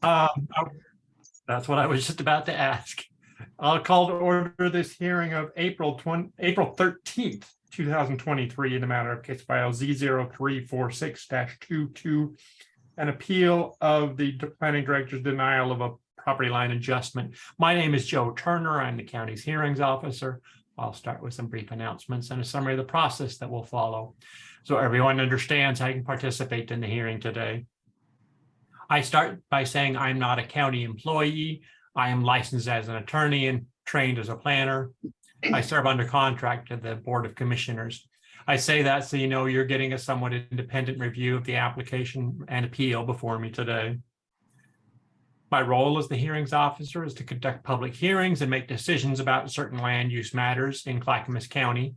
Oh, that's what I was just about to ask. I'll call to order this hearing of April 13th, 2023, in the matter of case file Z0346-22, an appeal of the planning director's denial of a property line adjustment. My name is Joe Turner. I'm the county's hearings officer. I'll start with some brief announcements and a summary of the process that will follow, so everyone understands how you can participate in the hearing today. I start by saying I'm not a county employee. I am licensed as an attorney and trained as a planner. I serve under contract to the Board of Commissioners. I say that so you know you're getting a somewhat independent review of the application and appeal before me today. My role as the hearings officer is to conduct public hearings and make decisions about certain land use matters in Clackamas County.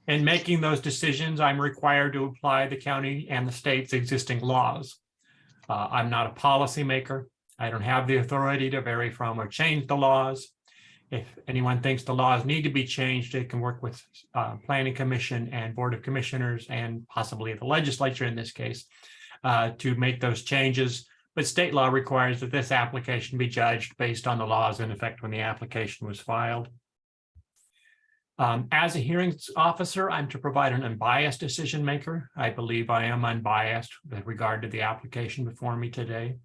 In making those decisions, I'm required to apply the county and the state's existing laws. I'm not a policymaker. I don't have the authority to vary from or change the laws. If anyone thinks the laws need to be changed, they can work with Planning Commission and Board of Commissioners and possibly the legislature in this case to make those changes. But state law requires that this application be judged based on the laws in effect when the application was filed. As a hearings officer, I'm to provide an unbiased decision maker. I believe I am unbiased with regard to the application before me today.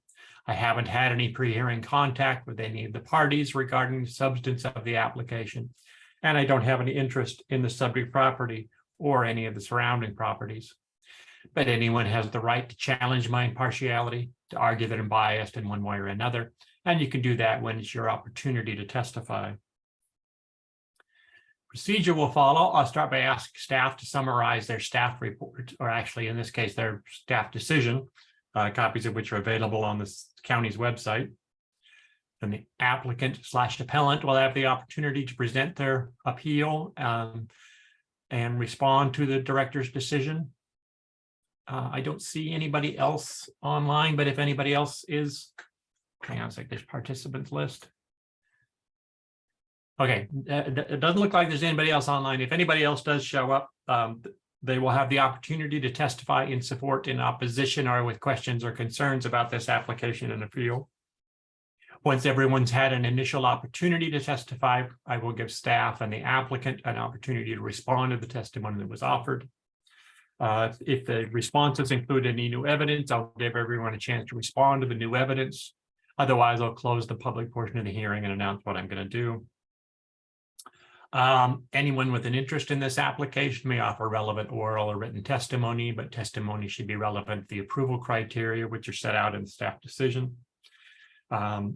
I haven't had any pre-hearing contact with any of the parties regarding the substance of the application, and I don't have any interest in the subject property or any of the surrounding properties. But anyone has the right to challenge my impartiality, to argue that I'm biased in one way or another, and you can do that when it's your opportunity to testify. Procedure will follow. I'll start by asking staff to summarize their staff report, or actually in this case, their staff decision, copies of which are available on the county's website. Then the applicant/appellant will have the opportunity to present their appeal and respond to the director's decision. I don't see anybody else online, but if anybody else is, hang on a sec, there's participants list. Okay, it doesn't look like there's anybody else online. If anybody else does show up, they will have the opportunity to testify in support, in opposition, or with questions or concerns about this application and appeal. Once everyone's had an initial opportunity to testify, I will give staff and the applicant an opportunity to respond to the testimony that was offered. If the responses include any new evidence, I'll give everyone a chance to respond to the new evidence. Otherwise, I'll close the public portion of the hearing and announce what I'm going to do. Anyone with an interest in this application may offer relevant oral or written testimony, but testimony should be relevant to the approval criteria, which are set out in the staff decision. It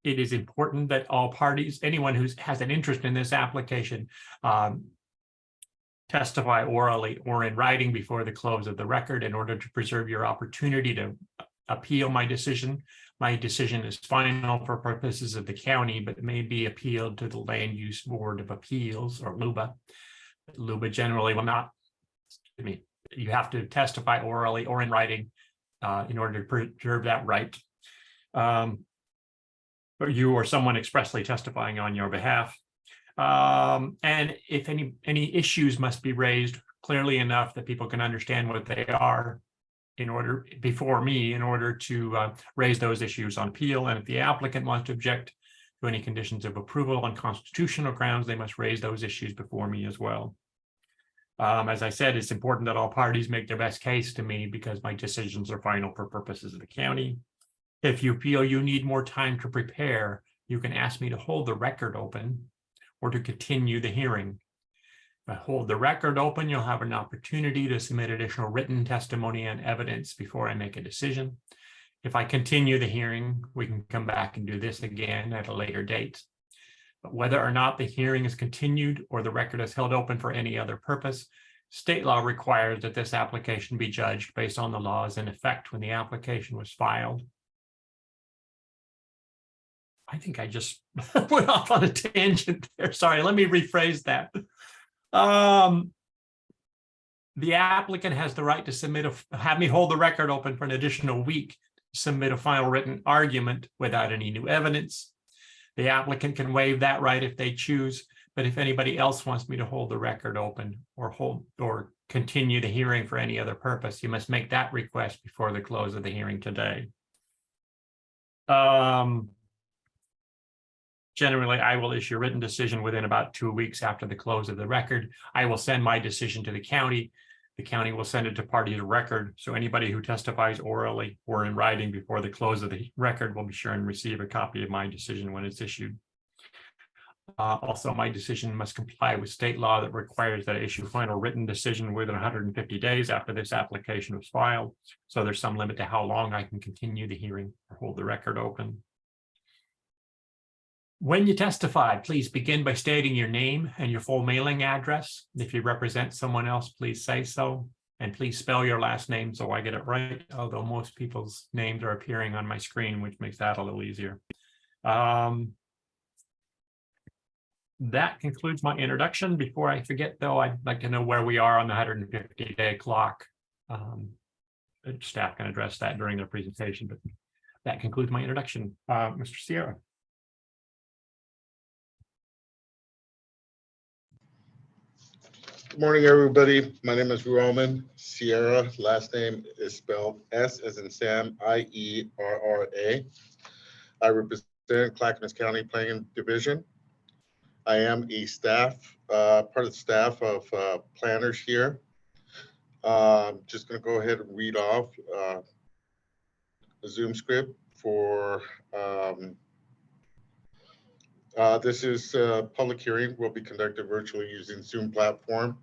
is important that all parties, anyone who has an interest in this application, testify orally or in writing before the close of the record in order to preserve your opportunity to appeal my decision. My decision is final for purposes of the county, but it may be appealed to the Land Use Board of Appeals, or LUBA. LUBA generally will not, you have to testify orally or in writing in order to preserve that right. Or you or someone expressly testifying on your behalf. And if any issues must be raised clearly enough that people can understand what they are before me in order to raise those issues on appeal. And if the applicant wants to object to any conditions of approval on constitutional grounds, they must raise those issues before me as well. As I said, it's important that all parties make their best case to me because my decisions are final for purposes of the county. If you feel you need more time to prepare, you can ask me to hold the record open or to continue the hearing. If I hold the record open, you'll have an opportunity to submit additional written testimony and evidence before I make a decision. If I continue the hearing, we can come back and do this again at a later date. But whether or not the hearing is continued or the record is held open for any other purpose, state law requires that this application be judged based on the laws in effect when the application was filed. I think I just went off on a tangent there. Sorry, let me rephrase that. The applicant has the right to have me hold the record open for an additional week, submit a final written argument without any new evidence. The applicant can waive that right if they choose, but if anybody else wants me to hold the record open or continue the hearing for any other purpose, you must make that request before the close of the hearing today. Generally, I will issue a written decision within about 2 weeks after the close of the record. I will send my decision to the county. The county will send it to party to record. So anybody who testifies orally or in writing before the close of the record will be sure and receive a copy of my decision when it's issued. Also, my decision must comply with state law that requires that I issue a final written decision within 150 days after this application was filed. So there's some limit to how long I can continue the hearing or hold the record open. When you testify, please begin by stating your name and your full mailing address. If you represent someone else, please say so. And please spell your last name so I get it right, although most people's names are appearing on my screen, which makes that a little easier. That concludes my introduction. Before I forget, though, I'd like to know where we are on the 150-day clock. Staff can address that during their presentation, but that concludes my introduction. Mr. Sierra. Good morning, everybody. My name is Roman Sierra. Last name is spelled S as in Sam, I-E-R-R-A. I represent Clackamas County Planning Division. I am a staff, part of the staff of planners here. Just going to go ahead and read off a Zoom script for this is a public hearing will be conducted virtually using Zoom platform.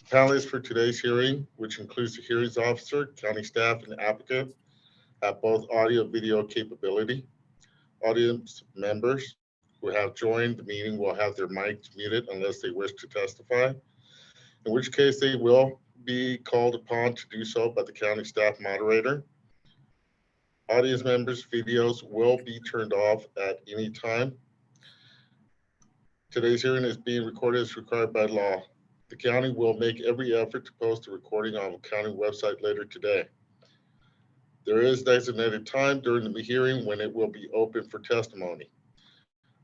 Panelists for today's hearing, which includes the hearings officer, county staff, and applicant, have both audio and video capability. Audience members who have joined the meeting will have their mics muted unless they wish to testify, in which case they will be called upon to do so by the county staff moderator. Audience members' videos will be turned off at any time. Today's hearing is being recorded as required by law. The county will make every effort to post a recording on the county website later today. There is designated time during the hearing when it will be open for testimony.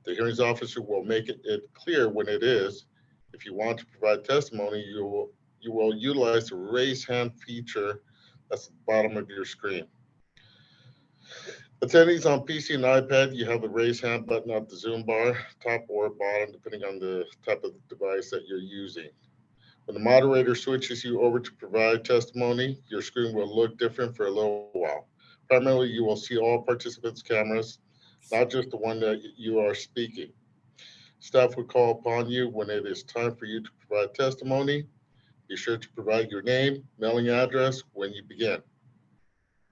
The hearings officer will make it clear when it is. If you want to provide testimony, you will utilize the raise hand feature that's at the bottom of your screen. Attendees on PC and iPad, you have the raise hand button at the Zoom bar, top or bottom, depending on the type of device that you're using. When the moderator switches you over to provide testimony, your screen will look different for a little while. Primarily, you will see all participants' cameras, not just the one that you are speaking. Staff will call upon you when it is time for you to provide testimony. Be sure to provide your name, mailing address when you begin.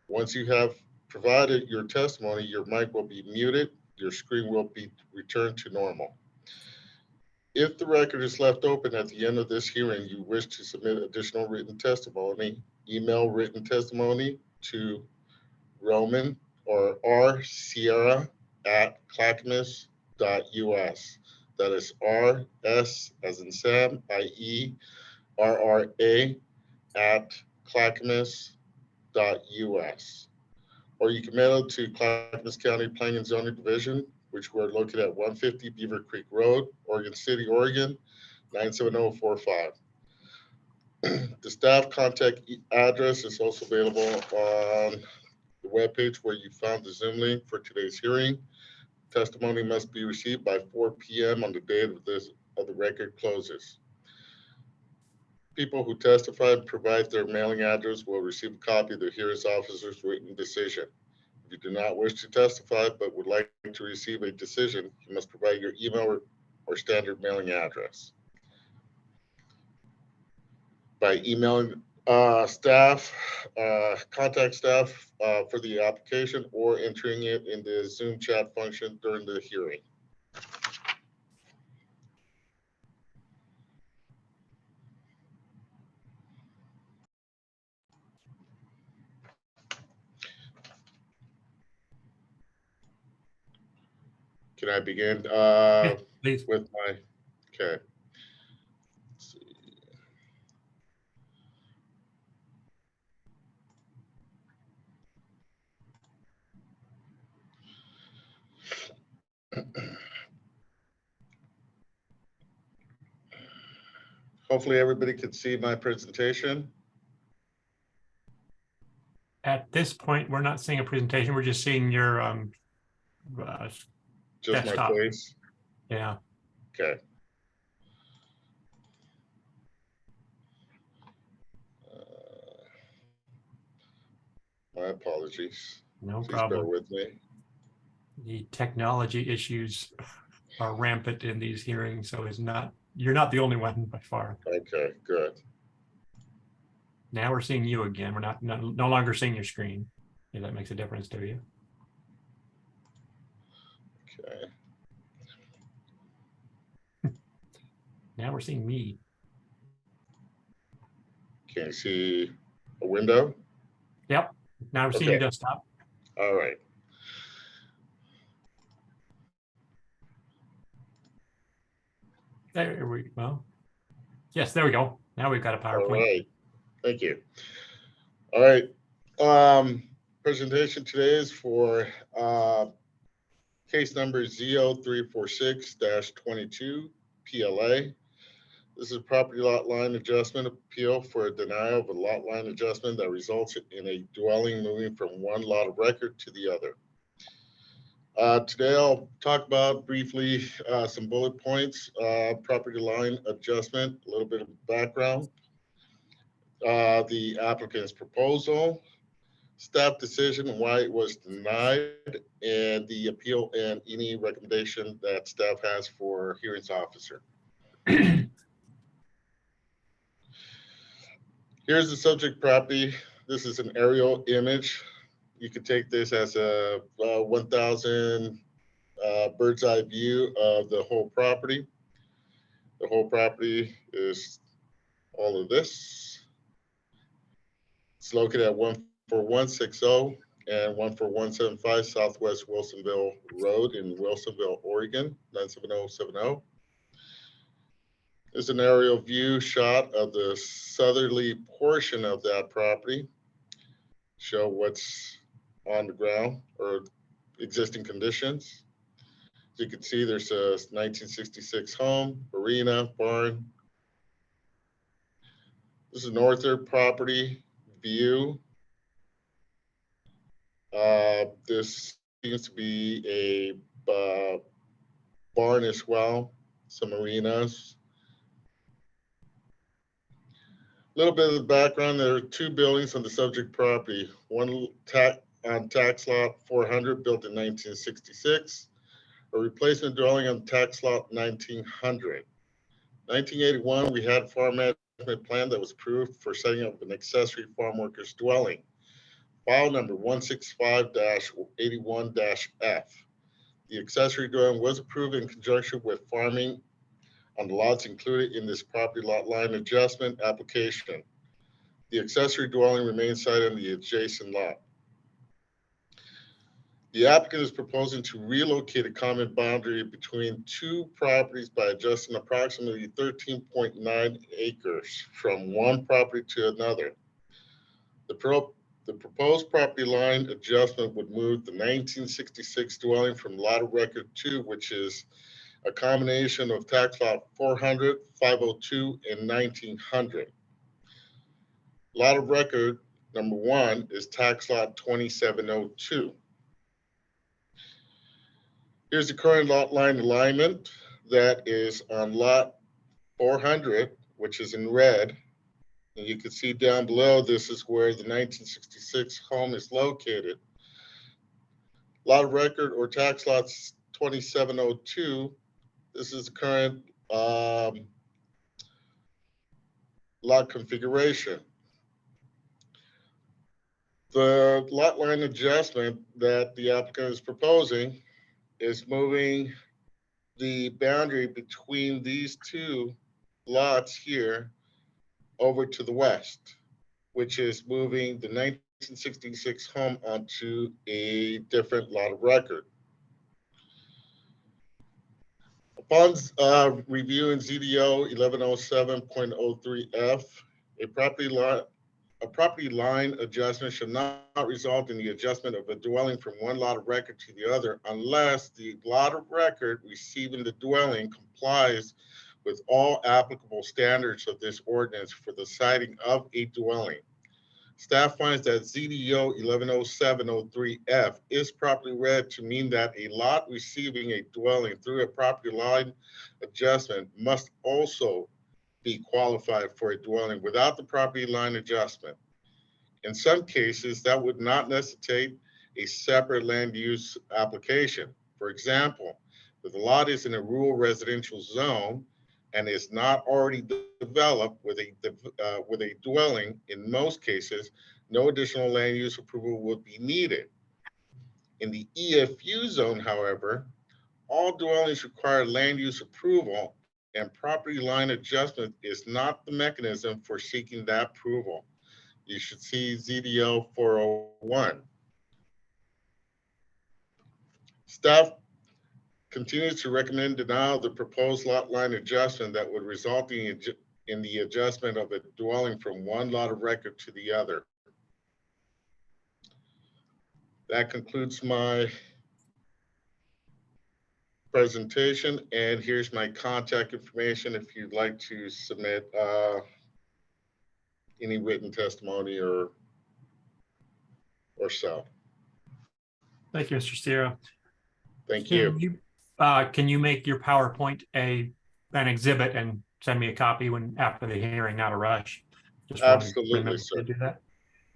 Once you have provided your testimony, your mic will be muted, your screen will be returned to normal. If the record is left open at the end of this hearing, you wish to submit additional written testimony, email written testimony to Roman or rsierra@clackamas.us. That is R-S as in Sam, I-E-R-R-A @clackamas.us. Or you can mail it to Clackamas County Planning and Zoning Division, which we're located at 150 Beaver Creek Road, Oregon City, Oregon, 97045. The staff contact address is also available on the webpage where you found the Zoom link for today's hearing. Testimony must be received by 4 p.m. on the day of the record closes. People who testify and provide their mailing address will receive a copy of the hearings officer's written decision. If you do not wish to testify but would like to receive a decision, you must provide your email or standard mailing address. By emailing staff, contact staff for the application, or entering it in the Zoom chat function during the hearing. Can I begin Please. with my, okay. Let's see. Hopefully everybody can see my presentation. At this point, we're not seeing a presentation. We're just seeing your Just desktop. my face. Yeah. Okay. My apologies. No Please bear problem. with me. The technology issues are rampant in these hearings, so you're not the only one by far. Okay, good. Now we're seeing you again. We're no longer seeing your screen. If that makes a difference to you. Okay. Now we're seeing me. Can you see a window? Yep. Now we're seeing your Okay. desktop. All right. There we go. Yes, there we go. Now we've got a All PowerPoint. right. Thank you. All right. Presentation today is for case number Z0346-22-PLA. This is a property lot line adjustment appeal for a denial of a lot line adjustment that results in a dwelling moving from one lot of record to the other. Today I'll talk about briefly some bullet points, property line adjustment, a little bit of background, the applicant's proposal, staff decision and why it was denied, and the appeal and any recommendation that staff has for hearings officer. Here's the subject property. This is an aerial image. You could take this as a 1,000 bird's eye view of the whole property. The whole property is all of this. It's located at 14160 and 14175 Southwest Wilsonville Road in Wilsonville, Oregon, 97070. It's an aerial view shot of the southerly portion of that property. Show what's on the ground or existing conditions. As you can see, there's a 1966 home, marina, barn. This is northern property view. This seems to be a barn as well, some marinas. A little bit of the background, there are two buildings on the subject property. One on tax lot 400 built in 1966, a replacement dwelling on tax lot 1900. 1981, we had a farm management plan that was approved for setting up an accessory farm workers dwelling. File number 165-81-F. The accessory dwelling was approved in conjunction with farming on the lots included in this property lot line adjustment application. The accessory dwelling remains sited on the adjacent lot. The applicant is proposing to relocate a common boundary between two properties by adjusting approximately 13.9 acres from one property to another. The proposed property line adjustment would move the 1966 dwelling from lot of record 2, which is a combination of tax lot 400, 502, and 1900. Lot of record number 1 is tax lot 2702. Here's the current lot line alignment that is on lot 400, which is in red. And you can see down below, this is where the 1966 home is located. Lot of record or tax lots 2702, this is the current lot configuration. The lot line adjustment that the applicant is proposing is moving the boundary between these two lots here over to the west, which is moving the 1966 home onto a different lot of record. Upon reviewing ZDO 1107.03F, a property line adjustment should not result in the adjustment of a dwelling from one lot of record to the other unless the lot of record receiving the dwelling complies with all applicable standards of this ordinance for the siting of a dwelling. Staff finds that ZDO 110703F is properly read to mean that a lot receiving a dwelling through a property line adjustment must also be qualified for a dwelling without the property line adjustment. In some cases, that would not necessitate a separate land use application. For example, if the lot is in a rural residential zone and is not already developed with a dwelling, in most cases, no additional land use approval would be needed. In the EFU zone, however, all dwellings require land use approval, and property line adjustment is not the mechanism for seeking that approval. You should see ZDO 401. Staff continues to recommend denial of the proposed lot line adjustment that would result in the adjustment of a dwelling from one lot of record to the other. That concludes my presentation, and here's my contact information if you'd like to submit any written testimony or so. Thank you, Mr. Sierra. Thank you. Can you make your PowerPoint an exhibit and send me a copy after the hearing, not a rush? Just absolutely, sir. To do that.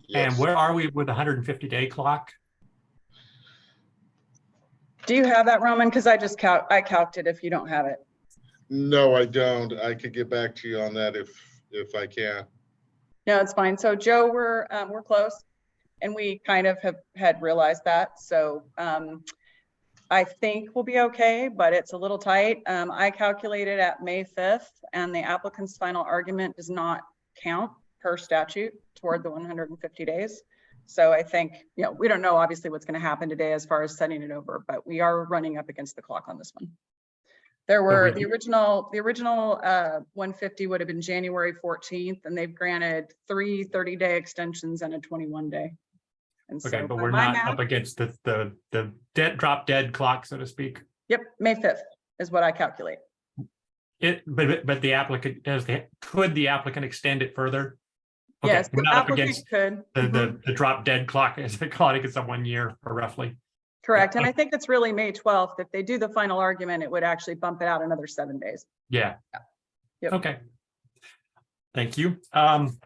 Yes. And where are we with the 150-day clock? Do you have that, Roman? Because I just I calced it if you don't have it. No, I don't. I could get back to you on that if I can. No, it's fine. So Joe, we're close, and we kind of had realized that. So I think we'll be okay, but it's a little tight. I calculated at May 5th, and the applicant's final argument does not count per statute toward the 150 days. So I think, we don't know obviously what's going to happen today as far as sending it over, but we are running up against the clock on this one. There were the original 150 would have been January 14th, and they've granted 3 30-day extensions and a 21-day. And okay, so but we're not up against the drop dead clock, so to speak. Yep, May 5th is what I calculate. But the applicant could the applicant extend it further? Okay, yes, we're not up against could. the drop dead clock, as they call it. I think it's a 1 year or roughly. Correct, and I think it's really May 12th. If they do the final argument, it would actually bump it out another 7 days. Yeah. Yep. Okay. Thank you. I'm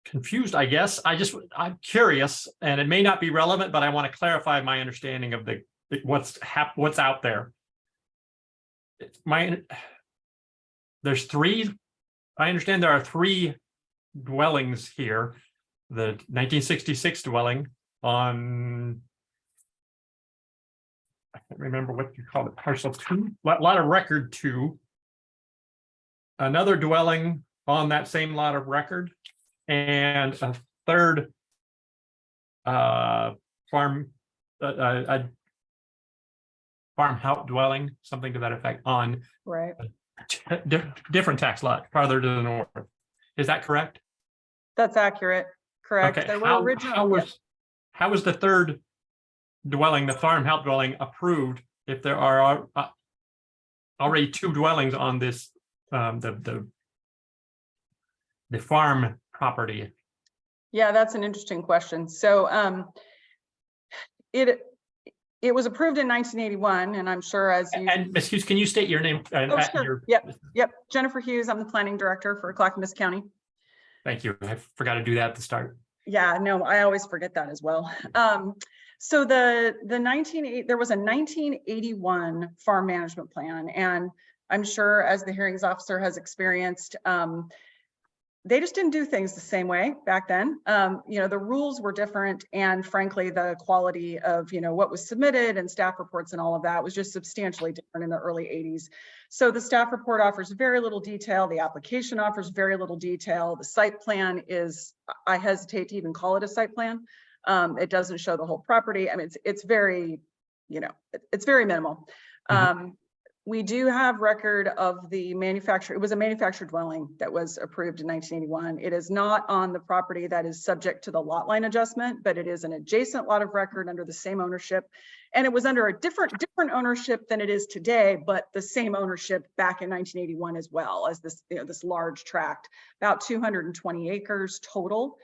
confused, I guess. I'm curious, and it may not be relevant, but I want to clarify my understanding of what's out there. There's 3. I understand there are 3 dwellings here. The 1966 dwelling on, I can't remember what you call it, parcel 2, lot of record 2. Another dwelling on that same lot of record, and a third farmhouse dwelling, something to that effect, on Right. different tax lot farther to the north. Is that correct? That's accurate. Correct. Okay. There were original. How was the third dwelling, the farmhouse dwelling, approved if there are already 2 dwellings on this the farm property? Yeah, that's an interesting question. So it was approved in 1981, and I'm sure as you and Ms. Hughes, can you state your name? Sure. Yep. Jennifer Hughes. I'm the planning director for Clackamas County. Thank you. I forgot to do that at the start. Yeah, no, I always forget that as well. So there was a 1981 farm management plan, and I'm sure as the hearings officer has experienced, they just didn't do things the same way back then. The rules were different, and frankly, the quality of what was submitted and staff reports and all of that was just substantially different in the early 80s. So the staff report offers very little detail. The application offers very little detail. The site plan is, I hesitate to even call it a site plan. It doesn't show the whole property. I mean, it's very, it's very minimal. We do have record of the manufacturer. It was a manufactured dwelling that was approved in 1981. It is not on the property that is subject to the lot line adjustment, but it is an adjacent lot of record under the same ownership. And it was under a different ownership than it is today, but the same ownership back in 1981 as well as this, this large tract, about 220 acres total.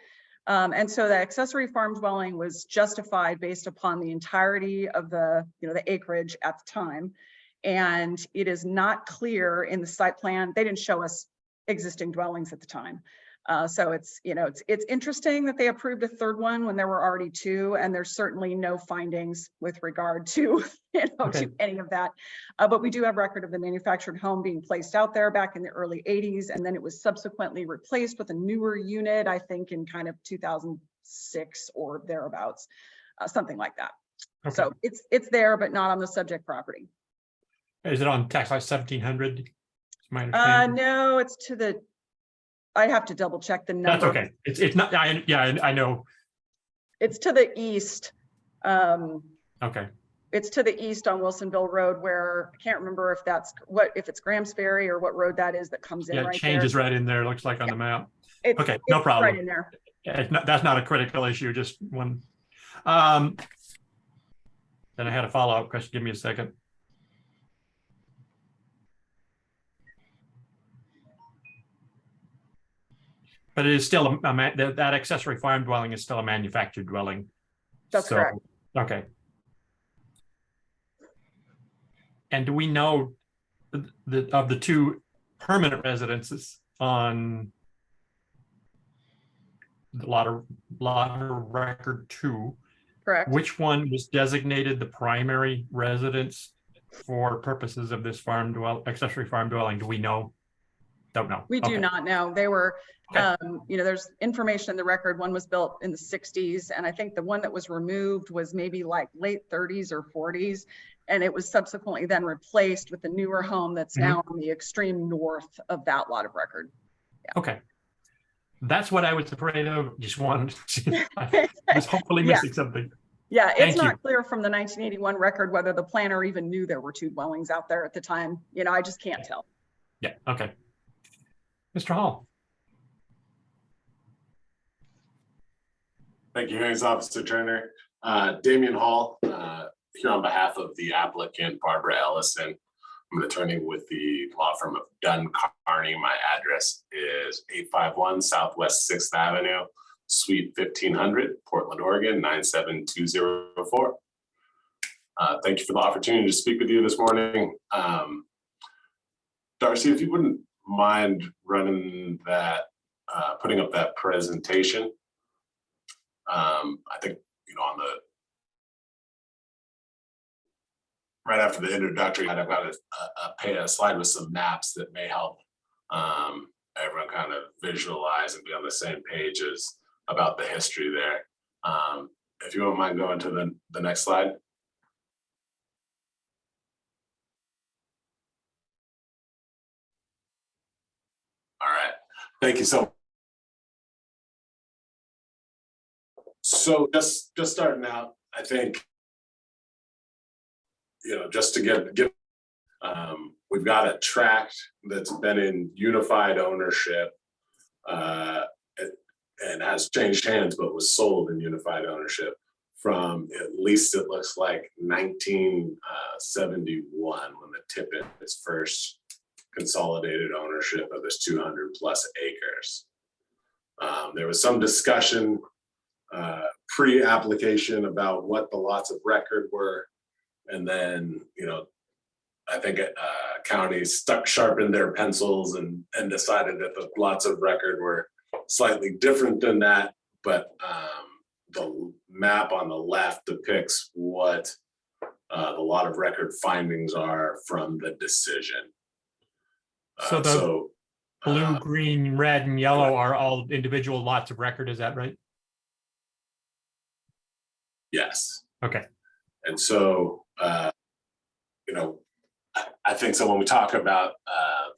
And so the accessory farm dwelling was justified based upon the entirety of the, the acreage at the time. And it is not clear in the site plan. They didn't show us existing dwellings at the time. So it's, it's interesting that they approved a third one when there were already two, and there's certainly no findings with regard to, to any of that. But we do have record of the manufactured home being placed out there back in the early 80s. And then it was subsequently replaced with a newer unit, I think in kind of 2006 or thereabouts, something like that. Okay. So it's there, but not on the subject property. Is it on tax lot 1700? No, it's to the, I'd have to double check the number. That's okay. It's not, I know. It's to the east. Okay. It's to the east on Wilsonville Road, where I can't remember if that's if it's Grahams Ferry or what road that is that comes in right there. Yeah, it changes right in there, looks like on the map. Okay, no problem. Right in there. That's not a critical issue, just one. Then I had a follow-up question. Give me a second. But it is still that accessory farm dwelling is still a manufactured dwelling. That's correct. Okay. And do we know of the two permanent residences on the lot of record 2? Correct. Which one was designated the primary residence for purposes of this accessory farm dwelling? Do we know? Don't know. We do not know. They were, there's information in the record. One was built in the 60s. And I think the one that was removed was maybe like late 30s or 40s. And it was subsequently then replaced with the newer home that's now on the extreme north of that lot of record. Yeah. Okay. That's what I was afraid of. Just wanted to, I was hopefully missing something. Yeah, it's not clear from the 1981 record whether the planner even knew there were two dwellings out there at the time. I just can't tell. Yeah, okay. Mr. Hall. Thank you, Hearings Officer Turner. Damian Hall, here on behalf of the applicant, Barbara Ellison. I'm an attorney with the law firm of Dunn Carney. My address is 851 Southwest 6th Avenue, Suite 1500, Portland, Oregon, 97204. Thank you for the opportunity to speak with you this morning. Darcy, if you wouldn't mind running that, putting up that presentation. I think, on the, right after the introductory, I've got a slide with some maps that may help everyone kind of visualize and be on the same page as about the history there. If you wouldn't mind going to the next slide. All right, thank you so much. So just starting out, I think, just to get we've got a tract that's been in unified ownership and has changed hands, but was sold in unified ownership from at least it looks like 1971 when the Tippett is first consolidated ownership of this 200 plus acres. There was some discussion pre-application about what the lots of record were. And then, I think counties sharpened their pencils and decided that the lots of record were slightly different than that. But the map on the left depicts what the lot of record findings are from the decision. So the blue, green, red, and yellow are all individual lots of record. Is that right? Yes. Okay. And so, I think so when we talk about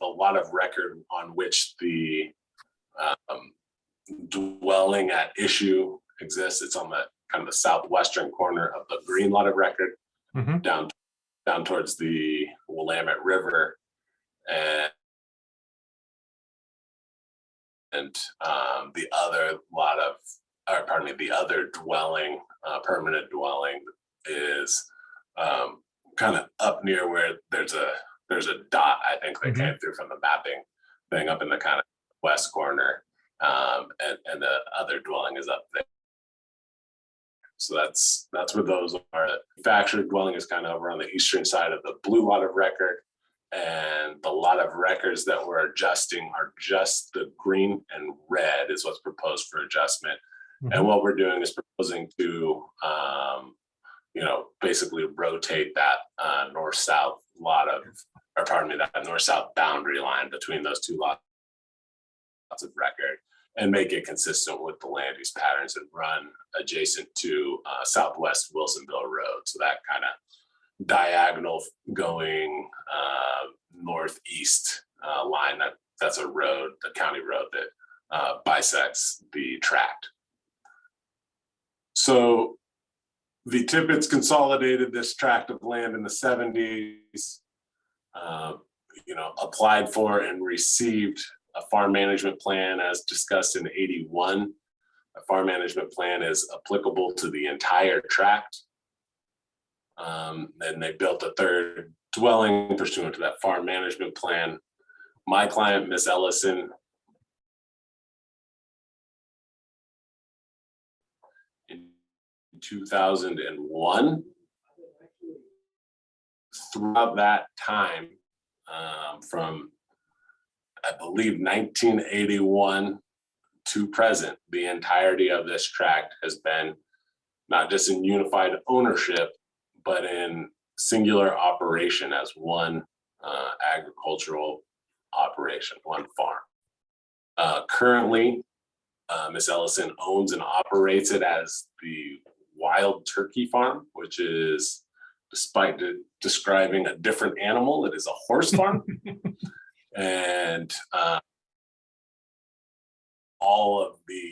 the lot of record on which the dwelling at issue exists, it's on the kind of the southwestern corner of the green lot of record, down towards the Willamette River, and the other the other dwelling, permanent dwelling, is kind of up near where there's a dot, I think, that came through from the mapping thing up in the kind of west corner, and the other dwelling is up there. So that's where those are. The manufactured dwelling is kind of over on the eastern side of the blue lot of record, and the lot of records that we're adjusting are just the green and red is what's proposed for adjustment. And what we're doing is proposing to, basically rotate that north-south lot of, or pardon me, that north-south boundary line between those two lots of record, and make it consistent with the land use patterns and run adjacent to Southwest Wilsonville Road. So that kind of diagonal going northeast line, that's a road, the county road that bisects the tract. So the Tippetts consolidated this tract of land in the 70s, applied for and received a farm management plan as discussed in 81. A farm management plan is applicable to the entire tract. And they built a third dwelling pursuant to that farm management plan. My client, Miss Ellison, in 2001, throughout that time, from I believe 1981 to present, the entirety of this tract has been not just in unified ownership, but in singular operation as one agricultural operation, one farm. Currently, Ms. Ellison owns and operates it as the Wild Turkey Farm, which is, despite describing a different animal, it is a horse farm. And all of the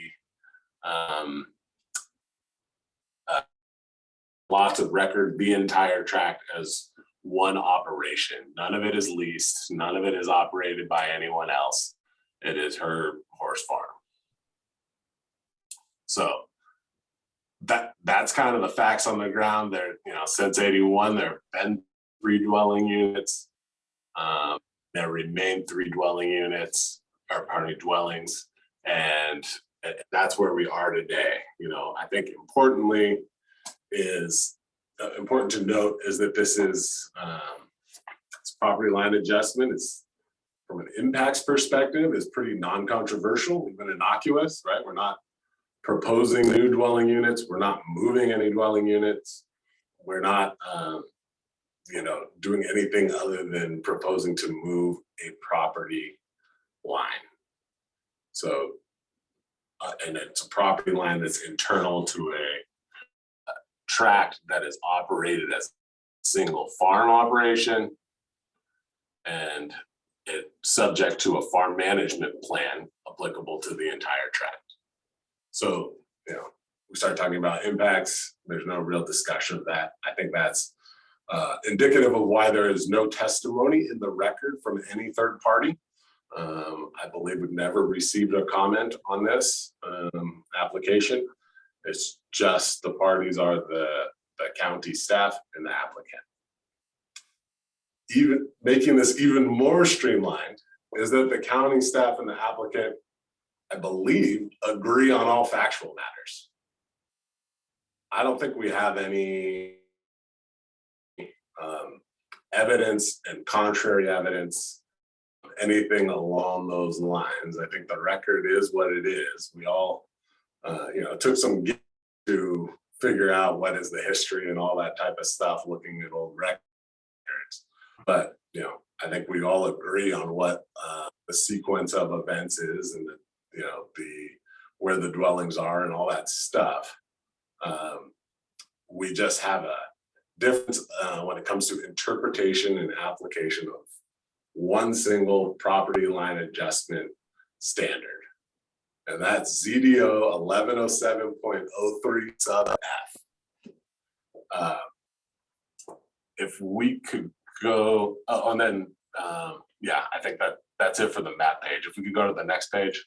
lots of record, the entire tract as one operation. None of it is leased. None of it is operated by anyone else. It is her horse farm. So that's kind of the facts on the ground. There, since 81, there have been 3 dwelling units. There remain 3 dwelling units, or pardon me, dwellings, and that's where we are today. I think important to note is that this is it's property line adjustment. It's, from an impacts perspective, is pretty non-controversial, even innocuous, right? We're not proposing new dwelling units. We're not moving any dwelling units. We're not doing anything other than proposing to move a property line. So, and it's a property line that's internal to a tract that is operated as a single farm operation, and it's subject to a farm management plan applicable to the entire tract. So, we start talking about impacts, there's no real discussion of that. I think that's indicative of why there is no testimony in the record from any third party. I believe we've never received a comment on this application. It's just the parties are the county staff and the applicant. Even making this even more streamlined is that the county staff and the applicant, I believe, agree on all factual matters. I don't think we have any evidence and contrary evidence, anything along those lines. I think the record is what it is. We all, took some get to figure out what is the history and all that type of stuff, looking at old records. But, I think we all agree on what the sequence of events is, and where the dwellings are and all that stuff. We just have a difference when it comes to interpretation and application of one single property line adjustment standard. And that's ZDO 1107.03 sub F. If we could go, oh, and then, yeah, I think that's it for the map page. If we could go to the next page.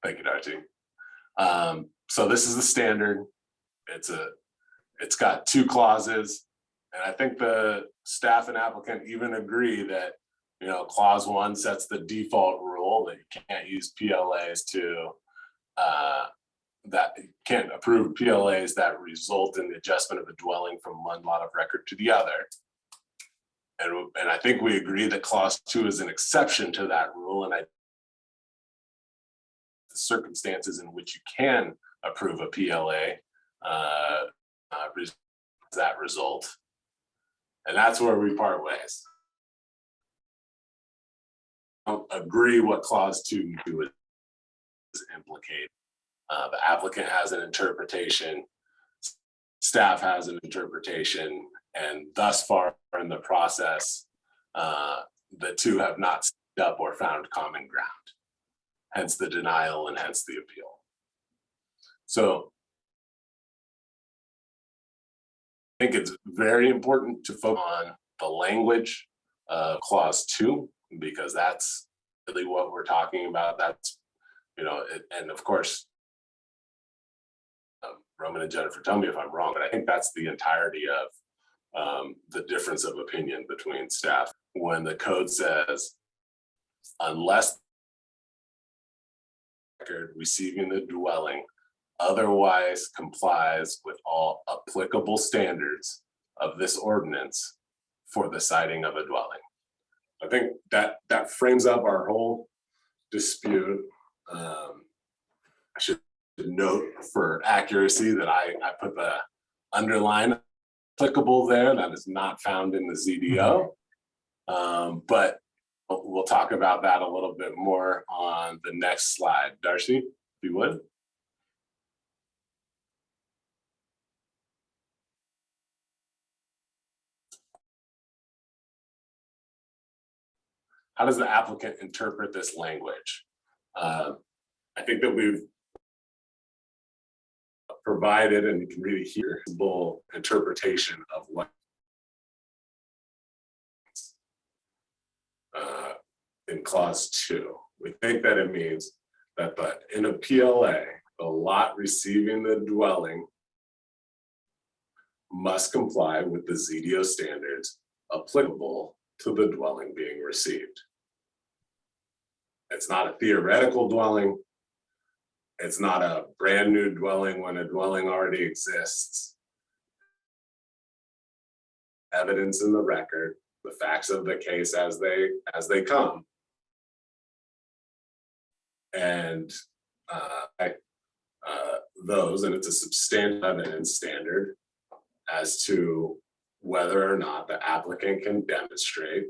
Thank you, Darcy. So this is the standard. It's got 2 clauses, and I think the staff and applicant even agree that, you know, clause 1 sets the default rule that you can't use PLAs to that you can't approve PLAs that result in the adjustment of a dwelling from one lot of record to the other. And I think we agree that clause 2 is an exception to that rule, and the circumstances in which you can approve a PLA that result. And that's where we part ways. I don't agree what clause 2 is implicated. The applicant has an interpretation, staff has an interpretation, and thus far in the process, the 2 have not stepped up or found common ground. Hence the denial and hence the appeal. So I think it's very important to focus on the language of clause 2, because that's really what we're talking about. That's, you know, and of course, Roman and Jennifer, tell me if I'm wrong, but I think that's the entirety of the difference of opinion between staff. When the code says, unless record receiving the dwelling otherwise complies with all applicable standards of this ordinance for the siting of a dwelling. I think that frames up our whole dispute. I should note for accuracy that I put the underline applicable there. That is not found in the ZDO. But we'll talk about that a little bit more on the next slide. Darcy, if you would. How does the applicant interpret this language? I think that we've provided, and you can really hear full interpretation of what in clause 2. We think that it means that in a PLA, the lot receiving the dwelling must comply with the ZDO standards applicable to the dwelling being received. It's not a theoretical dwelling. It's not a brand new dwelling when a dwelling already exists. Evidence in the record, the facts of the case as they come. And those, and it's a substantial evidence standard as to whether or not the applicant can demonstrate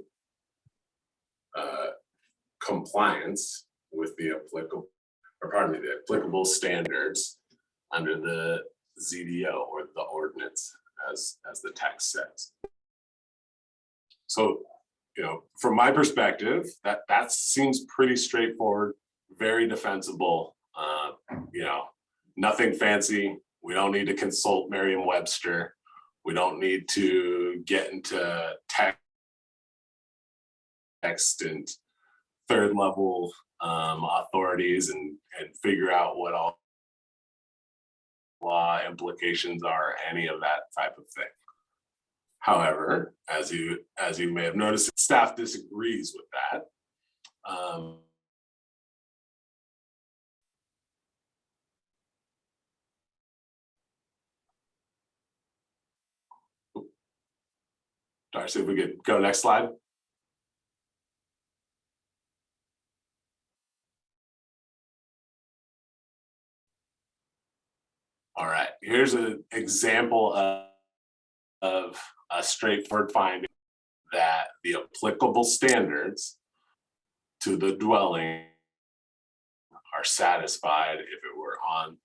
compliance with the applicable standards under the ZDO or the ordinance as the text says. So, you know, from my perspective, that seems pretty straightforward, very defensible. You know, nothing fancy. We don't need to consult Merriam-Webster. We don't need to get into text and third level authorities and figure out what all law implications are, any of that type of thing. However, as you may have noticed, staff disagrees with that. Darcy, if we could go next slide. All right, here's an example of a straightforward finding that the applicable standards to the dwelling are satisfied if it were on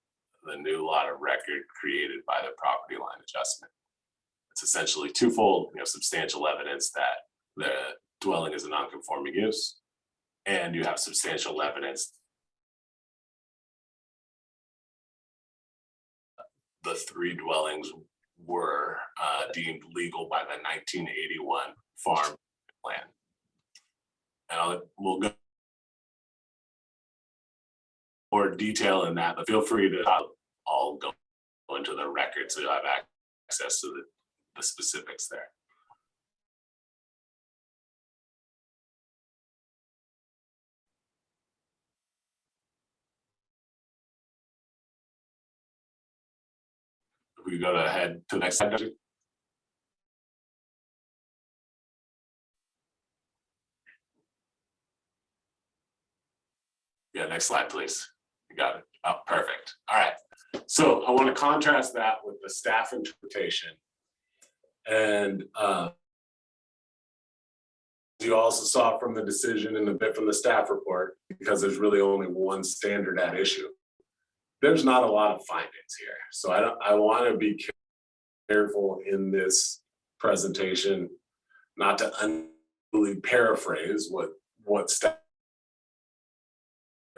the new lot of record created by the property line adjustment. It's essentially twofold, you know, substantial evidence that the dwelling is a non-conforming use, and you have substantial evidence the 3 dwellings were deemed legal by the 1981 farm plan. And we'll go more detail in that, but feel free to all go into the record so you'll have access to the specifics there. If we go ahead to the next slide. Yeah, next slide, please. You got it. Oh, perfect. All right. So I want to contrast that with the staff interpretation. And you also saw from the decision and a bit from the staff report, because there's really only one standard at issue, there's not a lot of findings here. So I want to be careful in this presentation not to unduly paraphrase what staff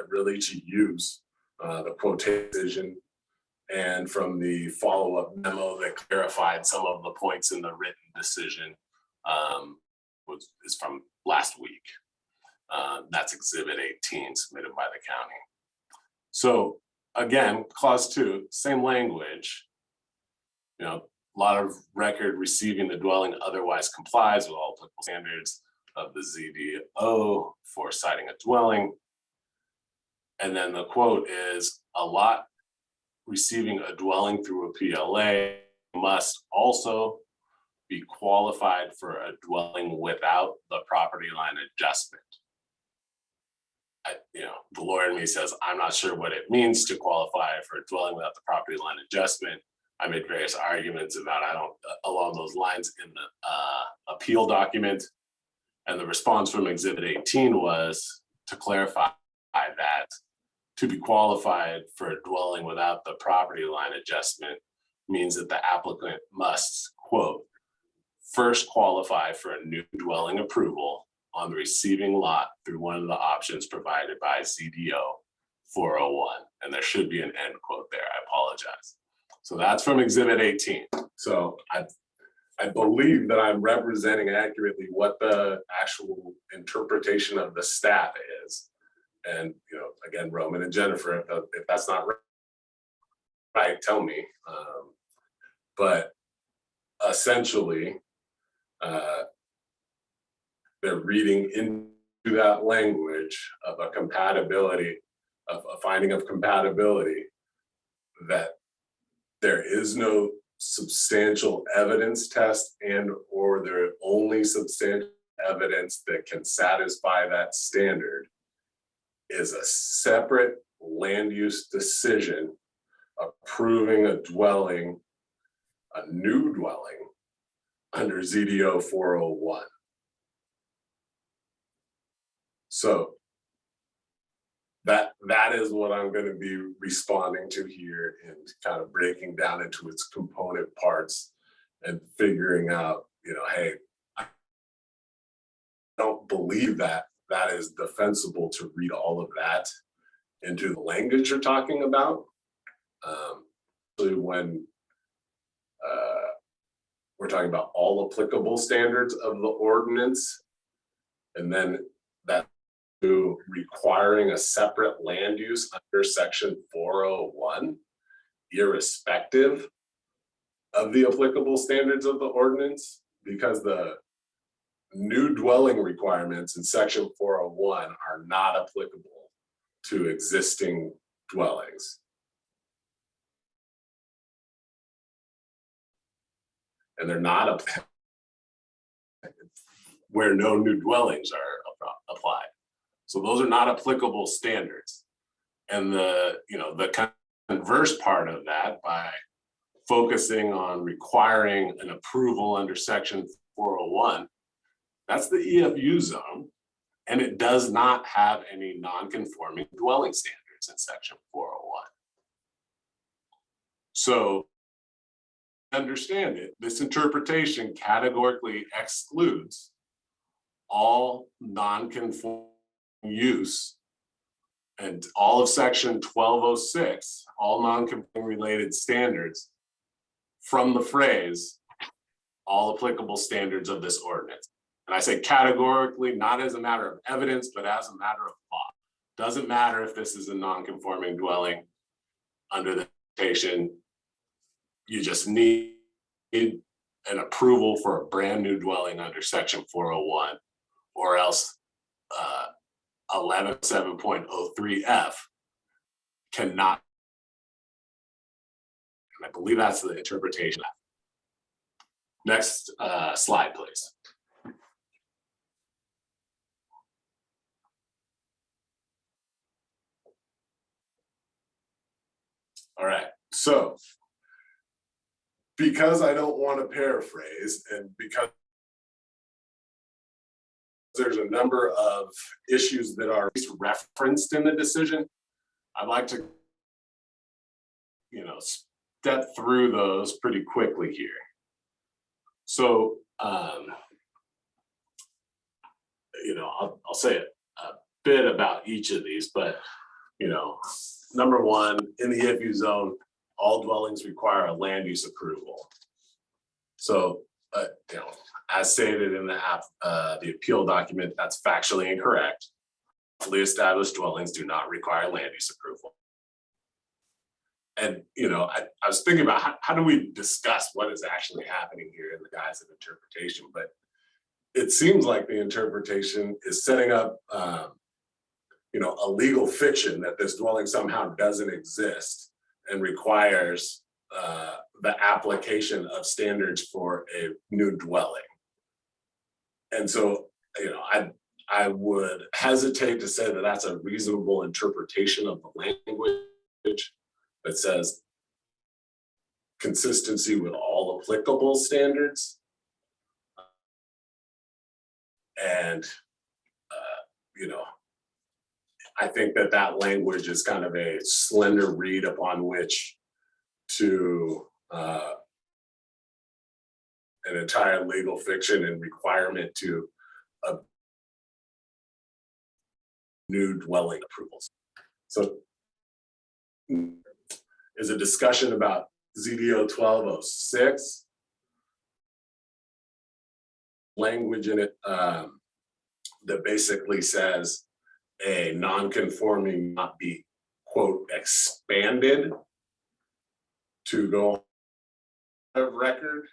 really to use the quotation and from the follow-up memo that clarified some of the points in the written decision is from last week. That's Exhibit 18 submitted by the county. So again, clause 2, same language. You know, a lot of record receiving the dwelling otherwise complies with all applicable standards of the ZDO for citing a dwelling. And then the quote is, a lot receiving a dwelling through a PLA must also be qualified for a dwelling without the property line adjustment. The lawyer in me says, I'm not sure what it means to qualify for a dwelling without the property line adjustment. I made various arguments about along those lines in the appeal document. And the response from Exhibit 18 was to clarify that to be qualified for a dwelling without the property line adjustment means that the applicant must, quote, first qualify for a new dwelling approval on the receiving lot through one of the options provided by ZDO 401. And there should be an end quote there. I apologize. So that's from Exhibit 18. So I believe that I'm representing accurately what the actual interpretation of the staff is. And, again, Roman and Jennifer, if that's not right, tell me. But essentially, they're reading into that language of a compatibility, of a finding of compatibility, that there is no substantial evidence test and or there only substantial evidence that can satisfy that standard is a separate land use decision approving a dwelling, a new dwelling under ZDO 401. So that is what I'm going to be responding to here and kind of breaking down into its component parts and figuring out, hey, I don't believe that is defensible to read all of that into the language you're talking about. When we're talking about all applicable standards of the ordinance, and then that to requiring a separate land use under section 401, irrespective of the applicable standards of the ordinance, because the new dwelling requirements in section 401 are not applicable to existing dwellings. And they're not where no new dwellings are applied. So those are not applicable standards. And the converse part of that, by focusing on requiring an approval under section 401, that's the EFU zone, and it does not have any non-conforming dwelling standards in section 401. So understand it, this interpretation categorically excludes all non-conforming use and all of section 1206, all non-conforming related standards from the phrase, all applicable standards of this ordinance. And I say categorically, not as a matter of evidence, but as a matter of law. Doesn't matter if this is a non-conforming dwelling under the notation. You just need an approval for a brand new dwelling under section 401, or else 11.7.03F cannot. And I believe that's the interpretation. Next slide, please. All right, so because I don't want to paraphrase, and because there's a number of issues that are at least referenced in the decision, I'd like to, step through those pretty quickly here. So, I'll say a bit about each of these, but, number one, in the IFU zone, all dwellings require a land use approval. So, as stated in the appeal document, that's factually incorrect. Fully established dwellings do not require land use approval. And, I was thinking about how do we discuss what is actually happening here in the guise of interpretation, but it seems like the interpretation is setting up, a legal fiction that this dwelling somehow doesn't exist and requires the application of standards for a new dwelling. And so, I would hesitate to say that that's a reasonable interpretation of the language that says consistency with all applicable standards. And, I think that language is kind of a slender reed upon which to an entire legal fiction and requirement to new dwelling approvals. So is a discussion about Z0346 language in it that basically says a non-conforming not be, quote, expanded to go of record,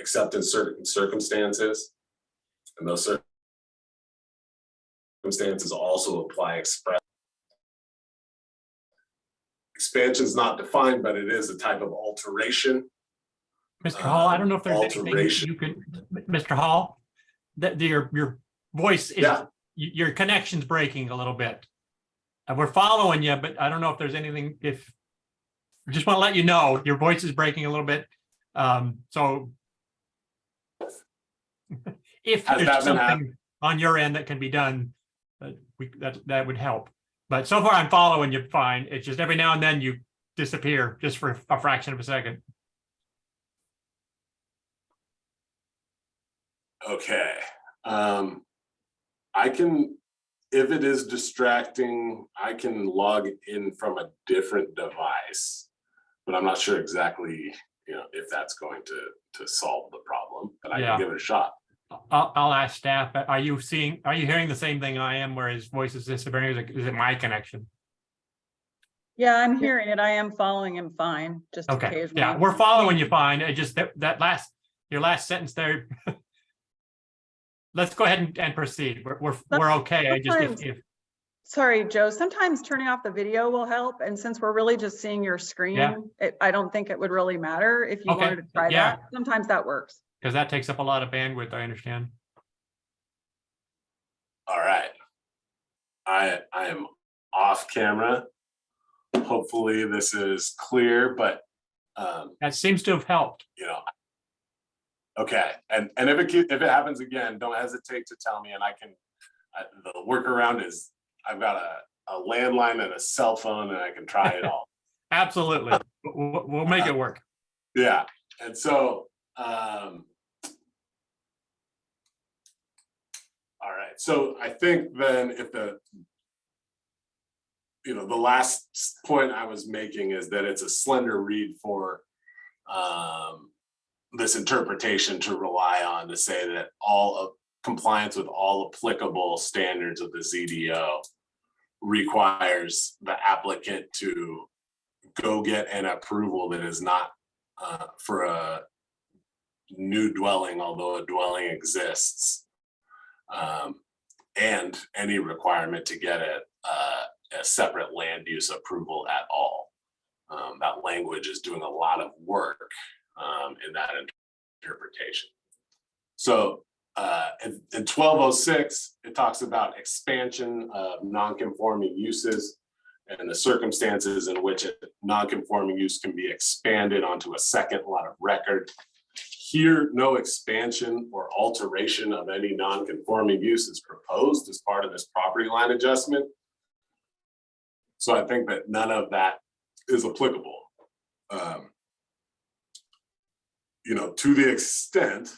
except in certain circumstances. And those circumstances also apply express. Expansion is not defined, but it is a type of alteration. Mr. Hall, I don't know if there's anything alteration. you could, Mr. Hall, that your voice is, Yeah. Your connection's breaking a little bit. And we're following you, but I don't know if there's anything, I just want to let you know, your voice is breaking a little bit. So if Has that there's been something on your end that can be done, that would help. But so far I'm following you fine. It's just every now and then you disappear just for a fraction of a second. Okay. I can, if it is distracting, I can log in from a different device, but I'm not sure exactly, if that's going to solve the problem, but I Yeah. can give it a shot. I'll ask staff, are you hearing the same thing I am where his voice is disappearing? Is it my connection? Yeah, I'm hearing it. I am following him fine, just Okay, occasionally. yeah, we're following you fine. It just your last sentence there. Let's go ahead and proceed. We're okay. I just if Sorry, Joe, sometimes turning off the video will help. And since we're really just seeing your screen, I don't think it would really matter if you Okay, wanted to try yeah. that. Sometimes that works. because that takes up a lot of bandwidth, I understand. All right. I am off camera. Hopefully this is clear, but That seems to have helped. Okay. And if it happens again, don't hesitate to tell me, and I can. The workaround is I've got a landline and a cell phone, and I can try it all. Absolutely. We'll make it work. Yeah. And so, all right. So I think then if the last point I was making is that it's a slender read for this interpretation to rely on to say that all of compliance with all applicable standards of the ZDO requires the applicant to go get an approval that is not for a new dwelling, although a dwelling exists, and any requirement to get a separate land use approval at all. That language is doing a lot of work in that interpretation. So in 1206, it talks about expansion of non-conforming uses and the circumstances in which a non-conforming use can be expanded onto a second lot of record. Here, no expansion or alteration of any non-conforming use is proposed as part of this property line adjustment. So I think that none of that is applicable. You know, to the extent,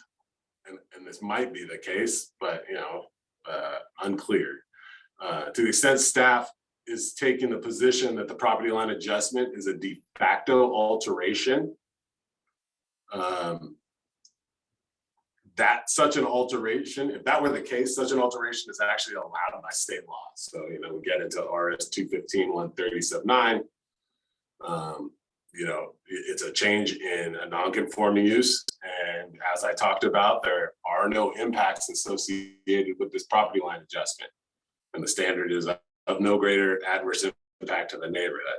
and this might be the case, but you know, unclear. To the extent staff is taking the position that the property line adjustment is a de facto alteration, that such an alteration, if that were the case, such an alteration is actually allowed by state law. So, you know, we get into RS 215-137-9. You know, it's a change in a non-conforming use. And as I talked about, there are no impacts associated with this property line adjustment. And the standard is of no greater adverse impact to the neighborhood.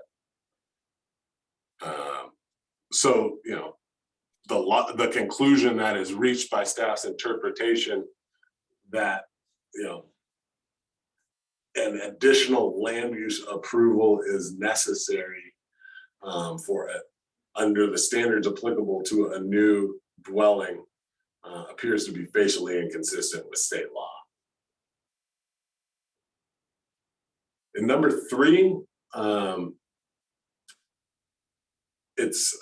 So, you know, the conclusion that is reached by staff's interpretation that, you know, an additional land use approval is necessary for it under the standards applicable to a new dwelling appears to be facially inconsistent with state law. In number 3, it's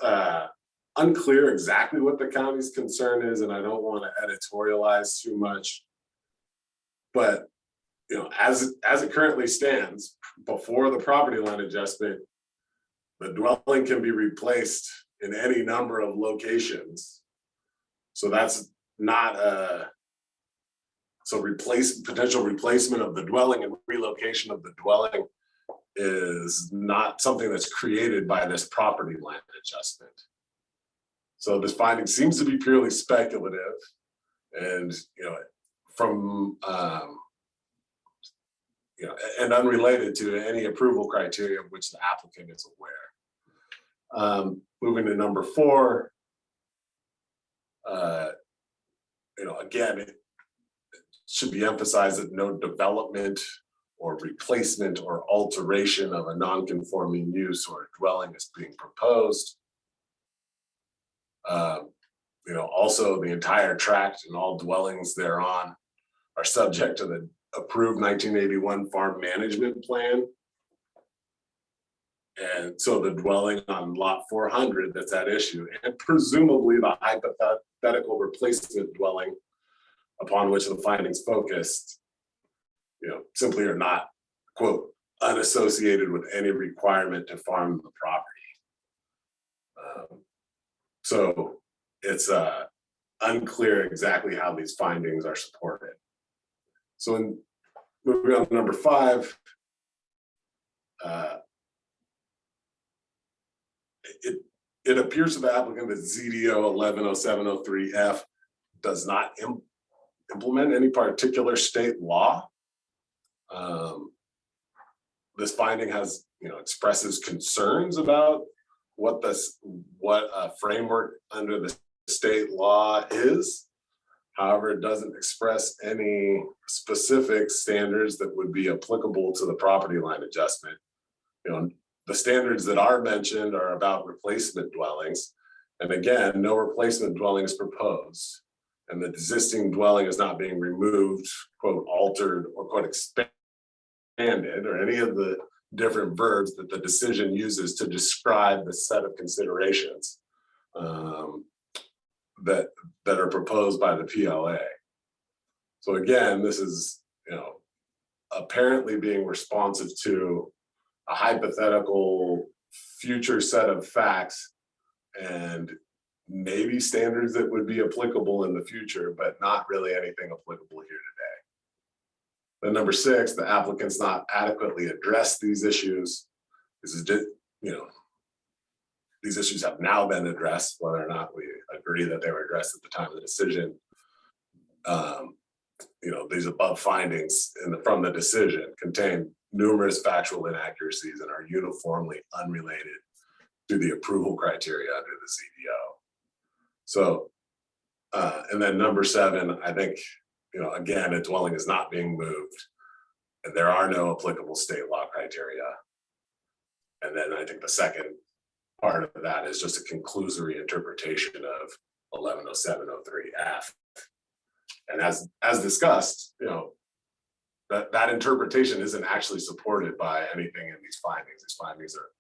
unclear exactly what the county's concern is, and I don't want to editorialize too much. But you know, as it currently stands, before the property line adjustment, the dwelling can be replaced in any number of locations. So that's not a potential replacement of the dwelling and relocation of the dwelling is not something that's created by this property line adjustment. So this finding seems to be purely speculative, and you know, from you know, and unrelated to any approval criteria of which the applicant is aware. Moving to number 4, you know, again, it should be emphasized that no development or replacement or alteration of a non-conforming use or dwelling is being proposed. You know, also the entire tract and all dwellings thereon are subject to the approved 1981 farm management plan. And so the dwelling on lot 400 that's at issue, and presumably the hypothetical replacement dwelling upon which the findings focused, you know, simply are not, quote, unassociated with any requirement to farm the property. So it's unclear exactly how these findings are supported. So in moving on to number 5, it appears to the applicant that ZDO 110703F does not implement any particular state law. This finding has, you know, expresses concerns about what a framework under the state law is. However, it doesn't express any specific standards that would be applicable to the property line adjustment. You know, the standards that are mentioned are about replacement dwellings. And again, no replacement dwelling is proposed. And the existing dwelling is not being removed, quote, altered, or quote, expanded, or any of the different verbs that the decision uses to describe the set of considerations that are proposed by the PLA. So again, this is, you know, apparently being responsive to a hypothetical future set of facts, and maybe standards that would be applicable in the future, but not really anything applicable here today. Then number 6, the applicants not adequately addressed these issues. This is just, these issues have now been addressed, whether or not we agree that they were addressed at the time of the decision. These above findings from the decision contain numerous factual inaccuracies and are uniformly unrelated to the approval criteria under the CDO. So, and then number 7, I think, again, a dwelling is not being moved and there are no applicable state law criteria. And then I think the second part of that is just a conclusory interpretation of 110703F. And as discussed, that interpretation isn't actually supported by anything in these findings. These findings are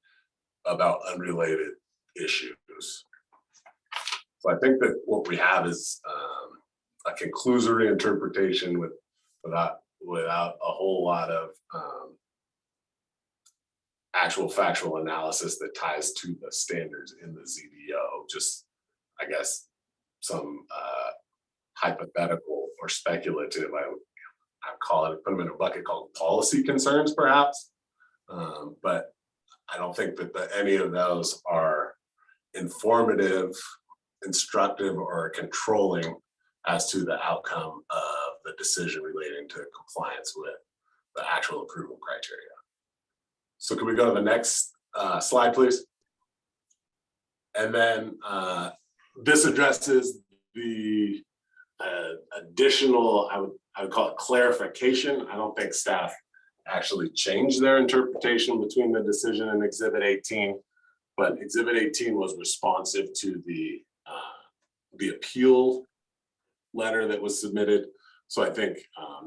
about unrelated issues. So I think that what we have is a conclusory interpretation without a whole lot of actual factual analysis that ties to the standards in the ZDO. Just, I guess, some hypothetical or speculative, I call it, put them in a bucket called policy concerns, perhaps. But I don't think that any of those are informative, instructive, or controlling as to the outcome of the decision relating to compliance with the actual approval criteria. So can we go to the next slide, please? And then this addresses the additional, I would call it clarification. I don't think staff actually changed their interpretation between the decision and Exhibit 18, but Exhibit 18 was responsive to the appeal letter that was submitted. So I think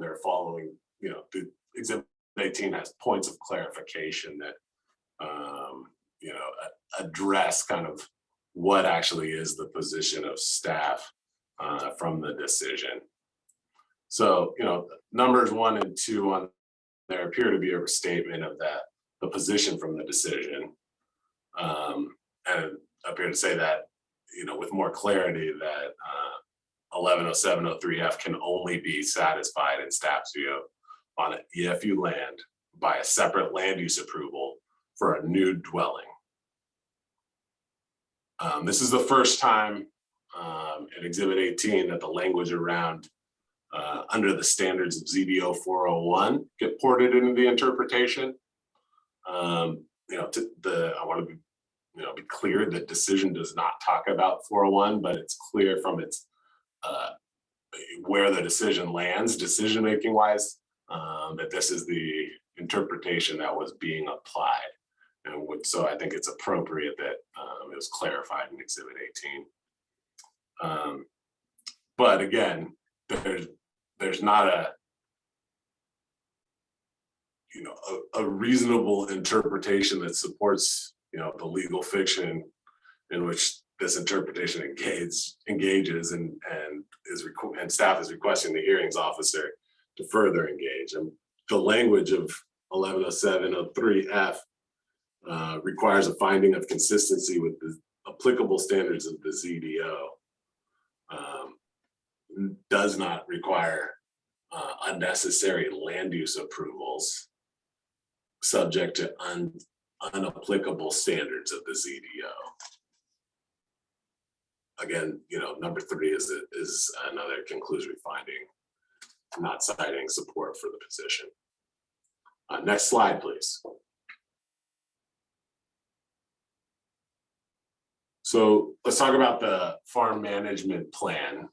they're following, the Exhibit 18 has points of clarification that, address kind of what actually is the position of staff from the decision. So, numbers 1 and 2 on there appear to be a restatement of the position from the decision, and appear to say that, with more clarity that 110703F can only be satisfied in staff's view on an EFU land by a separate land use approval for a new dwelling. This is the first time in Exhibit 18 that the language around under the standards of ZDO 401 get ported into the interpretation. I want to be clear that decision does not talk about 401, but it's clear from its where the decision lands, decision-making wise, that this is the interpretation that was being applied. And so I think it's appropriate that it was clarified in Exhibit 18. But again, there's not a reasonable interpretation that supports the legal fiction in which this interpretation engages and staff is requesting the hearings officer to further engage. And the language of 110703F requires a finding of consistency with the applicable standards of the ZDO. Does not require unnecessary land use approvals subject to unapplicable standards of the ZDO. Again, number 3 is another conclusory finding, not citing support for the position. Next slide, please. So let's talk about the farm management plan.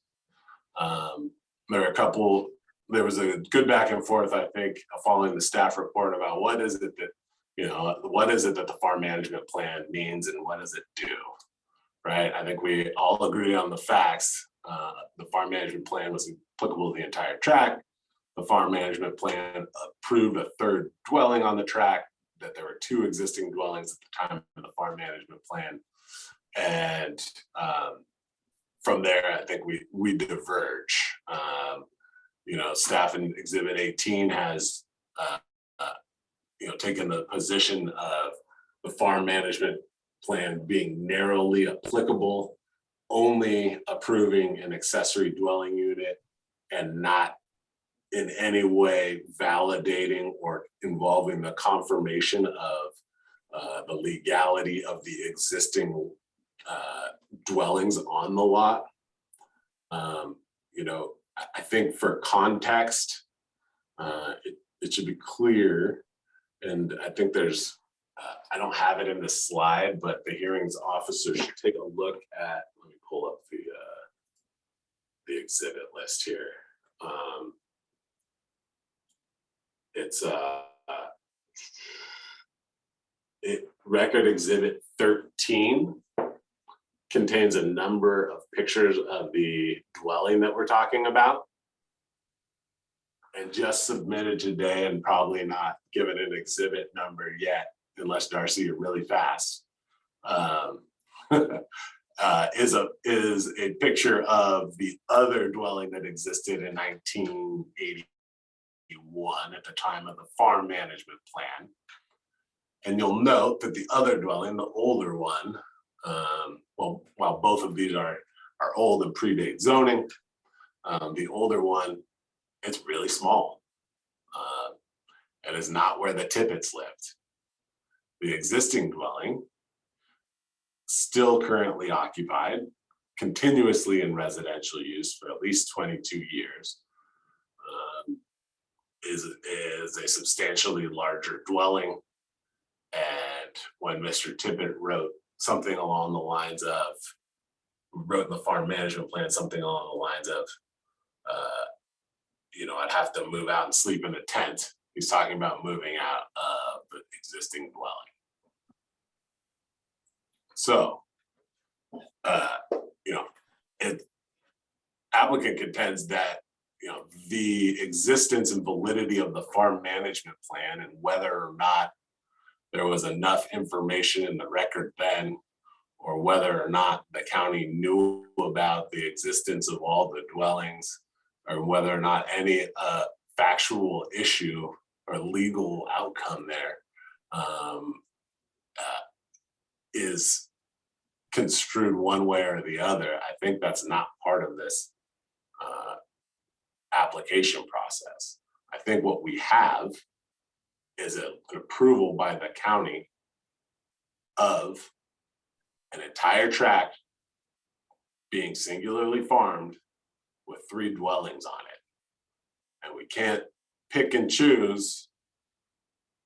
There was a good back and forth, I think, following the staff report about what is it that the farm management plan means and what does it do, right? I think we all agree on the facts. The farm management plan was applicable to the entire tract. The farm management plan approved a 3rd dwelling on the tract, that there were 2 existing dwellings at the time of the farm management plan. And from there, I think we diverge. Staff in Exhibit 18 has taken the position of the farm management plan being narrowly applicable only approving an accessory dwelling unit and not in any way validating or involving the confirmation of the legality of the existing dwellings on the lot. You know, I think for context, it should be clear, and I think there's, I don't have it in the slide, but the hearings officer should take a look at, let me pull up the exhibit list here. It's record exhibit 13 contains a number of pictures of the dwelling that we're talking about, and just submitted today, and probably not given an exhibit number yet, unless Darcy, you're really fast, is a picture of the other dwelling that existed in 1981 at the time of the farm management plan. And you'll note that the other dwelling, the older one, well, while both of these are old and predate zoning, the older one, it's really small. It is not where the Tippetts lived. The existing dwelling, still currently occupied, continuously in residential use for at least 22 years, is a substantially larger dwelling. And when Mr. Tippett wrote something along the lines of, wrote in the farm management plan, something along the lines of, you know, I'd have to move out and sleep in a tent. He's talking about moving out of the existing dwelling. So, you know, applicant contends that, you know, the existence and validity of the farm management plan and whether or not there was enough information in the record then, or whether or not the county knew about the existence of all the dwellings, or whether or not any factual issue or legal outcome there is construed one way or the other. I think that's not part of this application process. I think what we have is an approval by the county of an entire tract being singularly farmed with 3 dwellings on it. And we can't pick and choose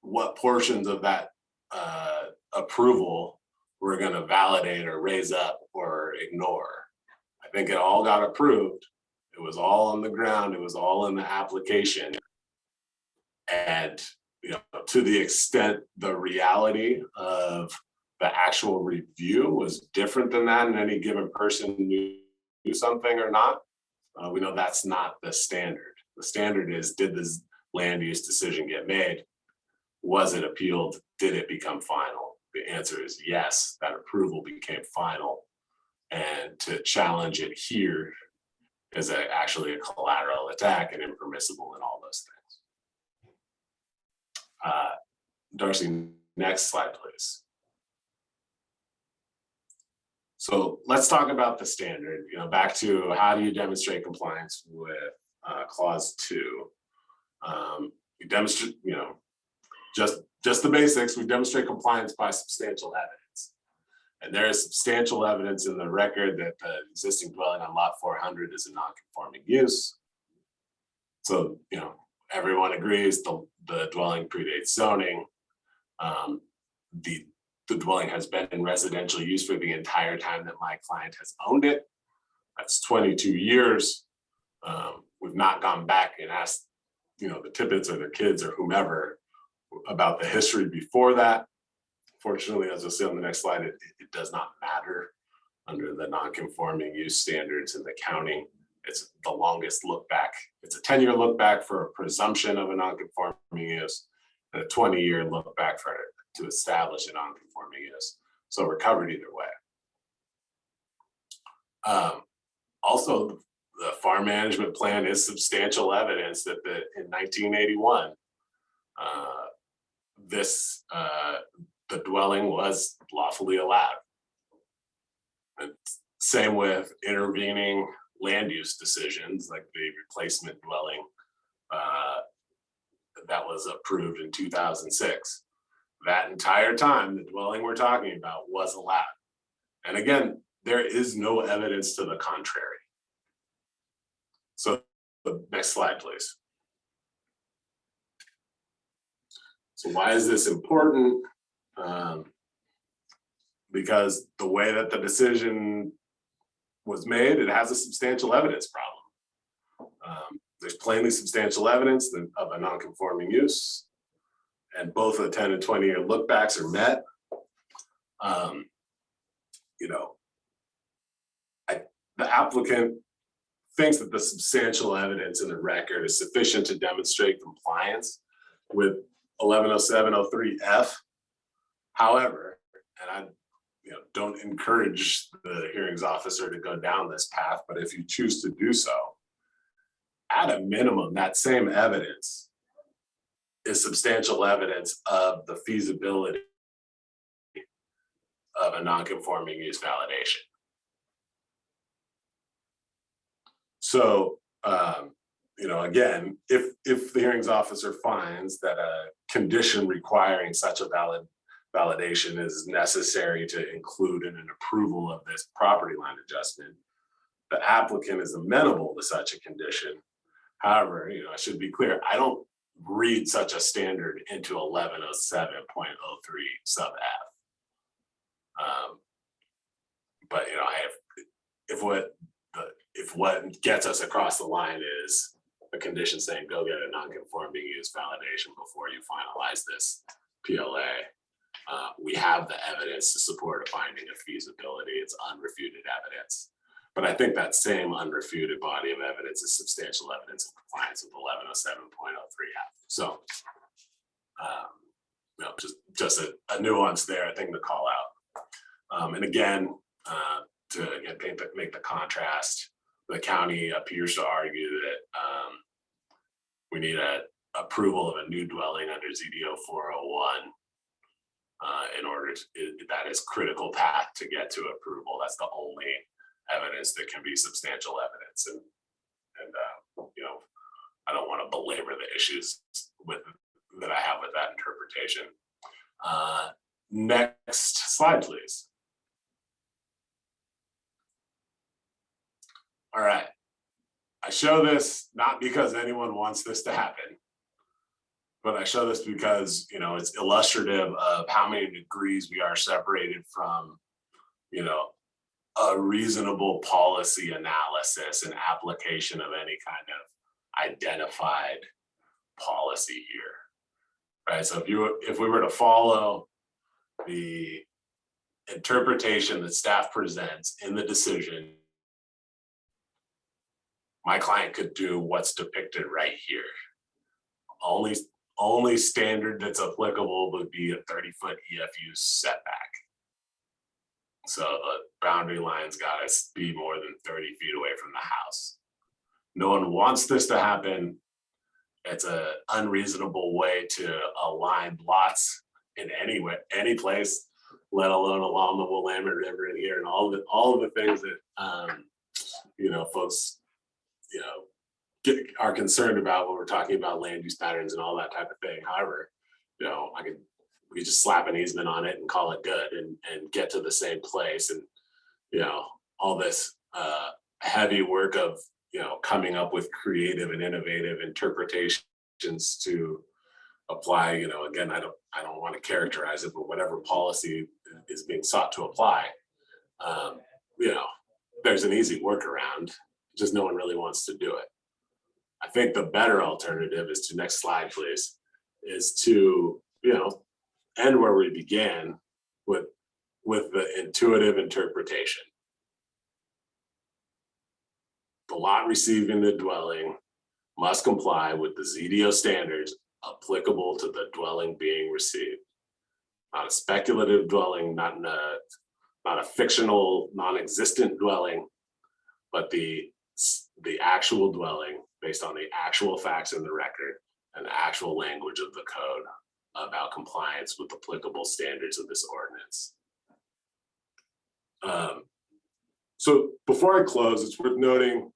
what portions of that approval we're going to validate or raise up or ignore. I think it all got approved. It was all on the ground. It was all in the application. And, you know, to the extent the reality of the actual review was different than that, and any given person knew something or not, we know that's not the standard. The standard is, did this land use decision get made? Was it appealed? Did it become final? The answer is yes, that approval became final. And to challenge it here is actually a collateral attack and impermissible in all those things. Darcy, next slide, please. So let's talk about the standard, you know, back to how do you demonstrate compliance with clause 2. We demonstrate, you know, just the basics. We demonstrate compliance by substantial evidence. And there is substantial evidence in the record that the existing dwelling on lot 400 is a non-conforming use. So, you know, everyone agrees the dwelling predates zoning. The dwelling has been in residential use for the entire time that my client has owned it. That's 22 years. We've not gone back and asked, you know, the Tippetts or the kids or whomever about the history before that. Fortunately, as you'll see on the next slide, it does not matter under the non-conforming use standards in the county. It's the longest look back. It's a 10-year look back for a presumption of a non-conforming use, and a 20-year look back to establish a non-conforming use. So we're covered either way. Also, the farm management plan is substantial evidence that in 1981, the dwelling was lawfully allowed. And Same with intervening land use decisions like the replacement dwelling that was approved in 2006. That entire time, the dwelling we're talking about was allowed. And again, there is no evidence to the contrary. So the next slide, please. So why is this important? Because the way that the decision was made, it has a substantial evidence problem. There's plainly substantial evidence of a non-conforming use, and both the 10 and 20-year lookbacks are met. You know, the applicant thinks that the substantial evidence in the record is sufficient to demonstrate compliance with 110703F. However, and I don't encourage the hearings officer to go down this path, but if you choose to do so, at a minimum, that same evidence is substantial evidence of the feasibility of a non-conforming use validation. So, again, if the hearings officer finds that a condition requiring such a validation is necessary to include in an approval of this property line adjustment, the applicant is amenable to such a condition. However, I should be clear, I don't read such a standard into 1107.03 sub F. But if what gets us across the line is a condition saying go get a non-conforming use validation before you finalize this PLA, we have the evidence to support a finding of feasibility. It's unrefuted evidence. But I think that same unrefuted body of evidence is substantial evidence of compliance with 1107.03F. So, just a nuance there, I think, to call out. And again, to make the contrast, the county appears to argue that we need an approval of a new dwelling under Z0401 in order to, that is critical path to get to approval. That's the only evidence that can be substantial evidence. And I don't want to belabor the issues that I have with that interpretation. Next slide, please. All right. I show this not because anyone wants this to happen, but I show this because, it's illustrative of how many degrees we are separated from, a reasonable policy analysis and application of any kind of identified policy here, right? So if we were to follow the interpretation that staff presents in the decision, my client could do what's depicted right here. Only standard that's applicable would be a 30-foot EFU setback. So the boundary line's got to be more than 30 feet away from the house. No one wants this to happen. It's an unreasonable way to align lots in any place, let alone along the Willamette River in here, and all of the things that folks are concerned about when we're talking about land use patterns and all that type of thing. However, we just slap an easement on it and call it good and get to the same place. And, all this heavy work of, coming up with creative and innovative interpretations to apply, again, I don't want to characterize it, but whatever policy is being sought to apply, there's an easy workaround, just no one really wants to do it. I think the better alternative is to, next slide, please, is to, end where we began with the intuitive interpretation. The lot receiving the dwelling must comply with the ZDO standards applicable to the dwelling being received. Not a speculative dwelling, not a fictional, non-existent dwelling, but the actual dwelling based on the actual facts in the record and the actual language of the code about compliance with applicable standards of this ordinance. So before I close, it's worth noting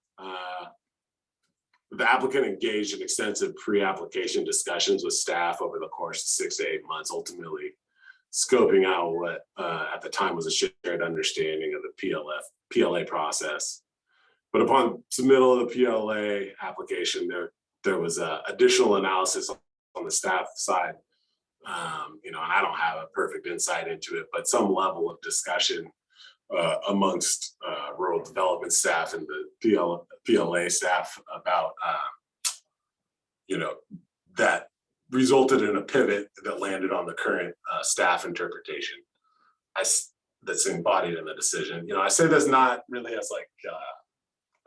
the applicant engaged in extensive pre-application discussions with staff over the course of 6 to 8 months, ultimately scoping out what at the time was a shared understanding of the PLA process. But upon submittal of the PLA application, there was additional analysis on the staff side. And I don't have a perfect insight into it, but some level of discussion amongst rural development staff and the PLA staff about, that resulted in a pivot that landed on the current staff interpretation that's embodied in the decision. I say this not really as like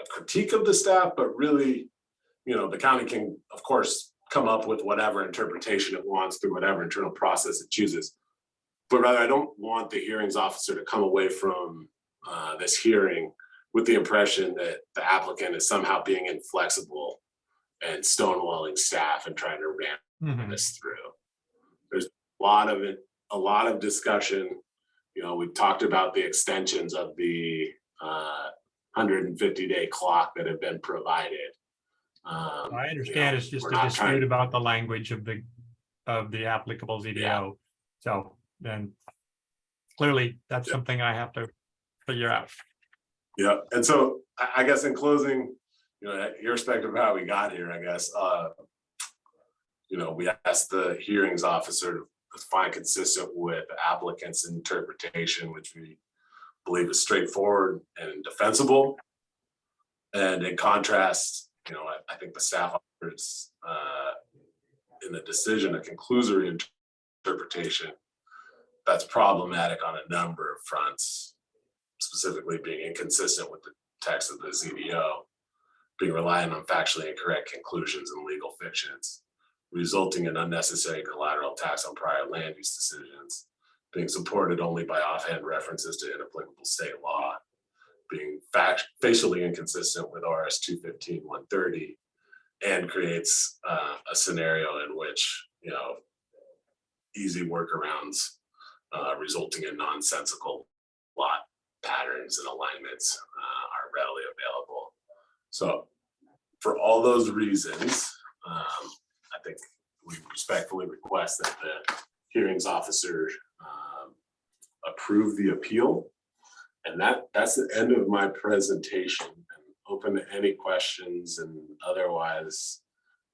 a critique of the staff, but really, the county can, of course, come up with whatever interpretation it wants through whatever internal process it chooses. But rather, I don't want the hearings officer to come away from this hearing with the impression that the applicant is somehow being inflexible and stonewalling staff and trying to ramp this through. There's a lot of discussion. We've talked about the extensions of the 150-day clock that have been provided. I understand it's just a dispute about the language of the applicable ZDO. Yeah. So then clearly that's something I have to figure out. Yeah, and so I guess in closing, irrespective of how we got here, I guess, we asked the hearings officer to find consistent with the applicant's interpretation, which we believe is straightforward and defensible. And in contrast, I think the staff offers in the decision a conclusory interpretation that's problematic on a number of fronts, specifically being inconsistent with the text of the ZDO, being reliant on factually incorrect conclusions and legal fictions, resulting in unnecessary collateral tax on prior land use decisions, being supported only by offhand references to inapplicable state law, being facially inconsistent with RS 215-130, and creates a scenario in which, easy workarounds resulting in nonsensical lot patterns and alignments are readily available. So for all those reasons, I think we respectfully request that the hearings officer approve the appeal. And that's the end of my presentation. And open to any questions and otherwise,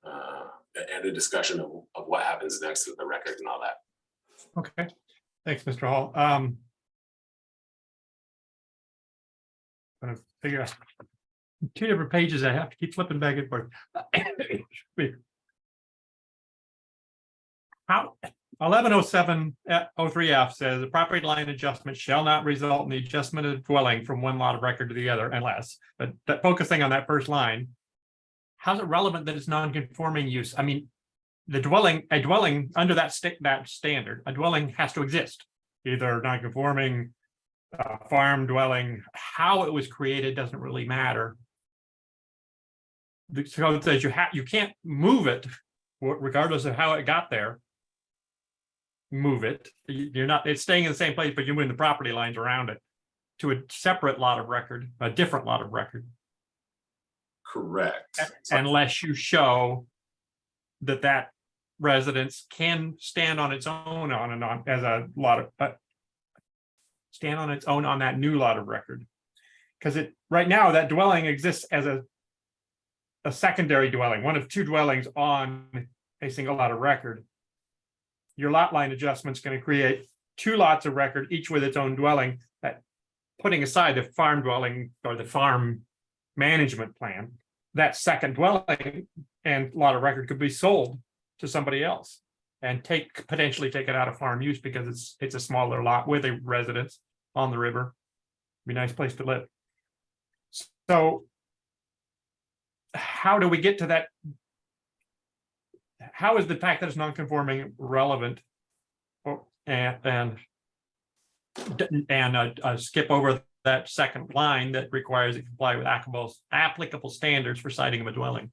and a discussion of what happens next with the record and all that. Okay, thanks, Mr. Hall. I'm gonna figure out 2 different pages. I have to keep flipping back and forth. How 1107-03F says the property line adjustment shall not result in the adjustment of dwelling from one lot of record to the other unless, but that focusing on that first line, how's it relevant that it's non-conforming use? I mean, a dwelling under that standard, a dwelling has to exist, either non-conforming, farm dwelling. How it was created doesn't really matter. The code says you can't move it regardless of how it got there. Move it. You're not. It's staying in the same place, but you're moving the property lines around it to a separate lot of record, a different lot of record. Correct. Unless you show that residence can stand on its own as a lot of stand on its own on that new lot of record. Because right now that dwelling exists as a secondary dwelling, one of 2 dwellings on a single lot of record. Your lot line adjustment is going to create 2 lots of record, each with its own dwelling, that putting aside the farm dwelling or the farm management plan, that second dwelling and lot of record could be sold to somebody else and potentially take it out of farm use because it's a smaller lot with a residence on the river. Be a nice place to live. So how do we get to that? How is the fact that it's non-conforming relevant, and skip over that second line that requires it to comply with applicable standards for siting of a dwelling?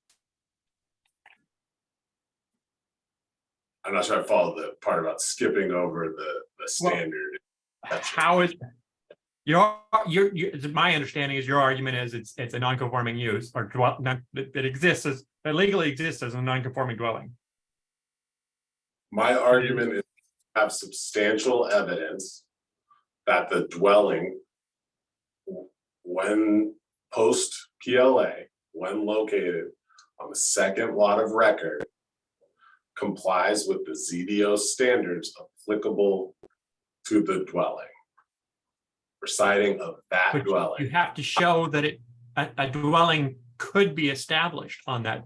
I'm not sure I follow the part about skipping over the standard. How is My understanding is your argument is it's a non-conforming use or that exists as, that legally exists as a non-conforming dwelling. My argument is to have substantial evidence that the dwelling, when post PLA, when located on the second lot of record, complies with the ZDO standards applicable to the dwelling. Reciting of that But dwelling. you have to show that a dwelling could be established on that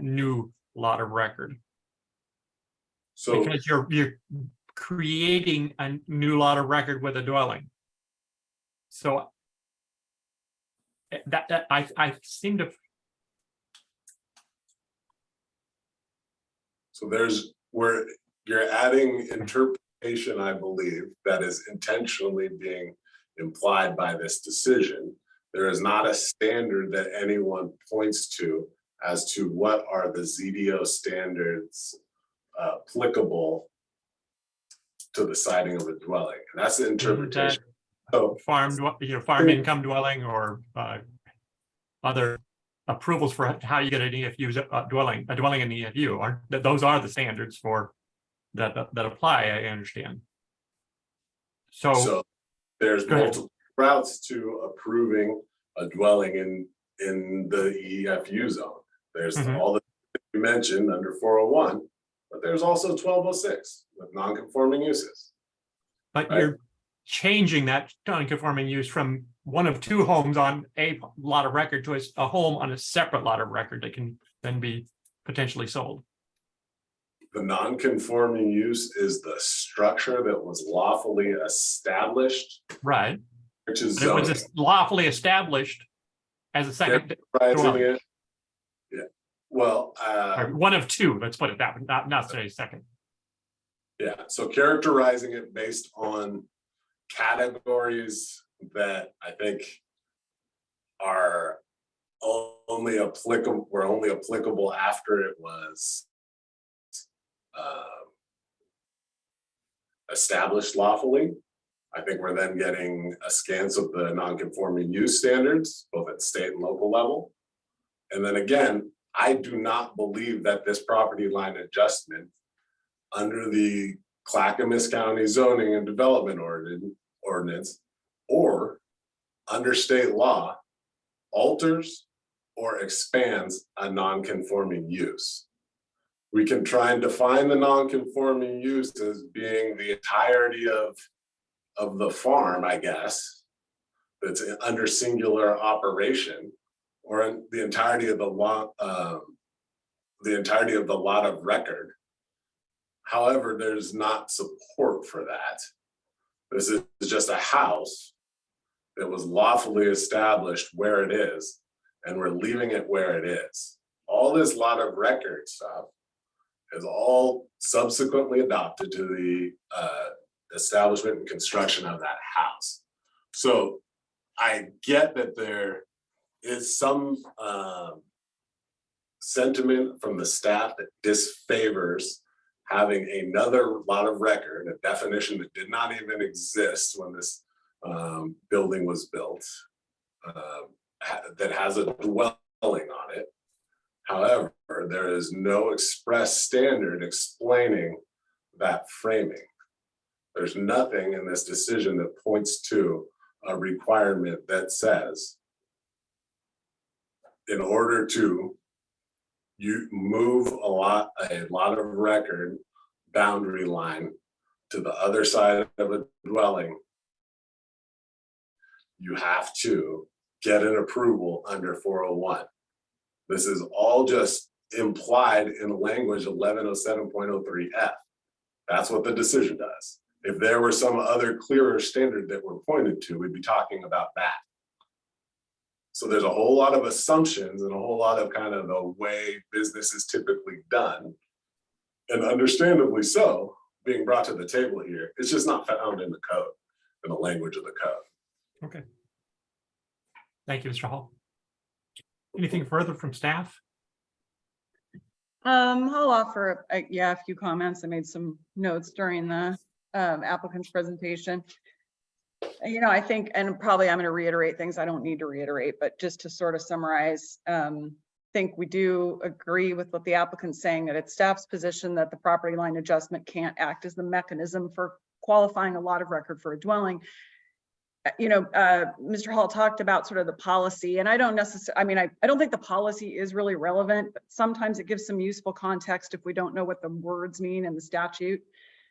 new lot of record. So Because you're creating a new lot of record with a dwelling. So that I seem to. So there's where you're adding interpretation, I believe, that is intentionally being implied by this decision. There is not a standard that anyone points to as to what are the ZDO standards applicable to the siting of a dwelling. And that's the interpretation. So Farm income dwelling or other approvals for how you get an EFU dwelling in the EFU, aren't those are the standards for that apply, I understand. So there's multiple routes to approving a dwelling in the EFU zone. There's all the you mentioned under 401, but there's also 1206 with non-conforming uses. But you're changing that non-conforming use from one of two homes on a lot of record to a home on a separate lot of record that can then be potentially sold. The non-conforming use is the structure that was lawfully established. Right. Which is it was lawfully established as a second dwelling. Yeah. Well, one of two, let's put it that way, not say second. Yeah, so characterizing it based on categories that I think are only applicable after it was established lawfully. I think we're then getting askance of the non-conforming use standards, both at state and local level. And then again, I do not believe that this property line adjustment under the Clackamas County Zoning and Development Ordinance or under state law alters or expands a non-conforming use. We can try and define the non-conforming use as being the entirety of the farm, I guess, that's under singular operation, or the entirety of the lot of record. However, there's not support for that. This is just a house that was lawfully established where it is, and we're leaving it where it is. All this lot of record stuff is all subsequently adopted to the establishment and construction of that house. So I get that there is some sentiment from the staff that disfavors having another lot of record, a definition that did not even exist when this building was built, that has a dwelling on it. However, there is no express standard explaining that framing. There's nothing in this decision that points to a requirement that says, in order to move a lot of record boundary line to the other side of a dwelling, you have to get an approval under 401. This is all just implied in language 1107.03F. That's what the decision does. If there were some other clearer standard that were pointed to, we'd be talking about that. So there's a whole lot of assumptions and a whole lot of kind of the way business is typically done, and understandably so, being brought to the table here. It's just not found in the code, in the language of the code. Okay. Thank you, Mr. Hall. Anything further from staff? I'll offer a few comments. I made some notes during the applicant's presentation. You know, I think, and probably I'm going to reiterate things I don't need to reiterate, but just to sort of summarize, think we do agree with what the applicant's saying, that it's staff's position that the property line adjustment can't act as the mechanism for qualifying a lot of record for a dwelling. You know, Mr. Hall talked about sort of the policy, and I don't necessarily, I mean, I don't think the policy is really relevant, but sometimes it gives some useful context if we don't know what the words mean in the statute.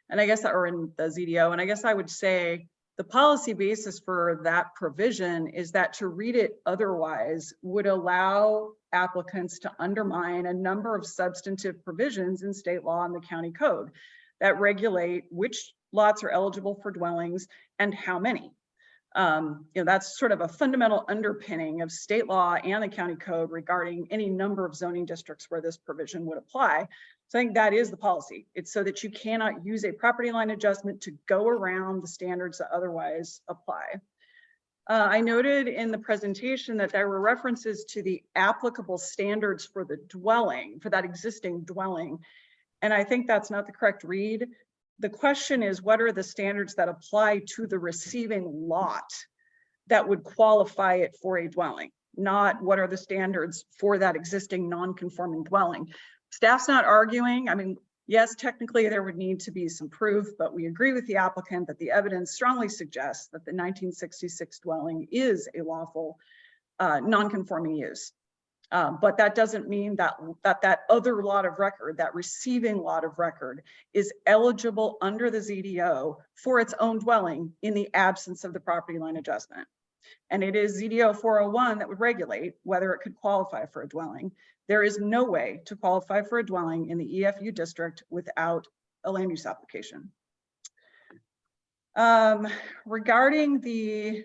And I guess, or in the ZDO, and I guess I would say the policy basis for that provision is that to read it otherwise would allow applicants to undermine a number of substantive provisions in state law and the county code that regulate which lots are eligible for dwellings and how many. You know, that's sort of a fundamental underpinning of state law and the county code regarding any number of zoning districts where this provision would apply. So I think that is the policy. It's so that you cannot use a property line adjustment to go around the standards that otherwise apply. I noted in the presentation that there were references to the applicable standards for the dwelling, for that existing dwelling. And I think that's not the correct read. The question is, what are the standards that apply to the receiving lot that would qualify it for a dwelling? Not what are the standards for that existing non-conforming dwelling. Staff's not arguing. I mean, yes, technically there would need to be some proof, but we agree with the applicant that the evidence strongly suggests that the 1966 dwelling is a lawful non-conforming use. But that doesn't mean that that other lot of record, that receiving lot of record, is eligible under the ZDO for its own dwelling in the absence of the property line adjustment. And it is ZDO 401 that would regulate whether it could qualify for a dwelling. There is no way to qualify for a dwelling in the EFU district without a land use application. Regarding the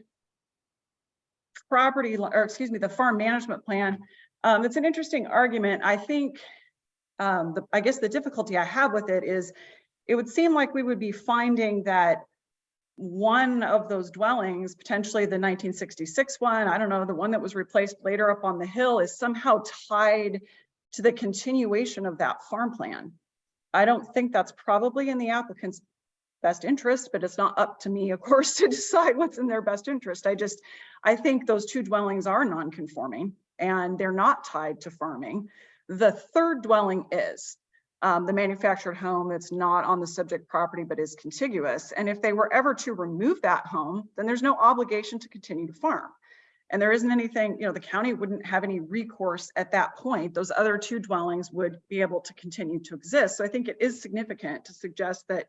property, or excuse me, the farm management plan, it's an interesting argument. I think, I guess the difficulty I have with it is, it would seem like we would be finding that one of those dwellings, potentially the 1966 one, I don't know, the one that was replaced later up on the hill, is somehow tied to the continuation of that farm plan. I don't think that's probably in the applicant's best interest, but it's not up to me, of course, to decide what's in their best interest. I think those two dwellings are non-conforming and they're not tied to farming. The third dwelling is the manufactured home that's not on the subject property, but is contiguous. And if they were ever to remove that home, then there's no obligation to continue to farm. And there isn't anything, you know, the county wouldn't have any recourse at that point. Those other two dwellings would be able to continue to exist. So I think it is significant to suggest that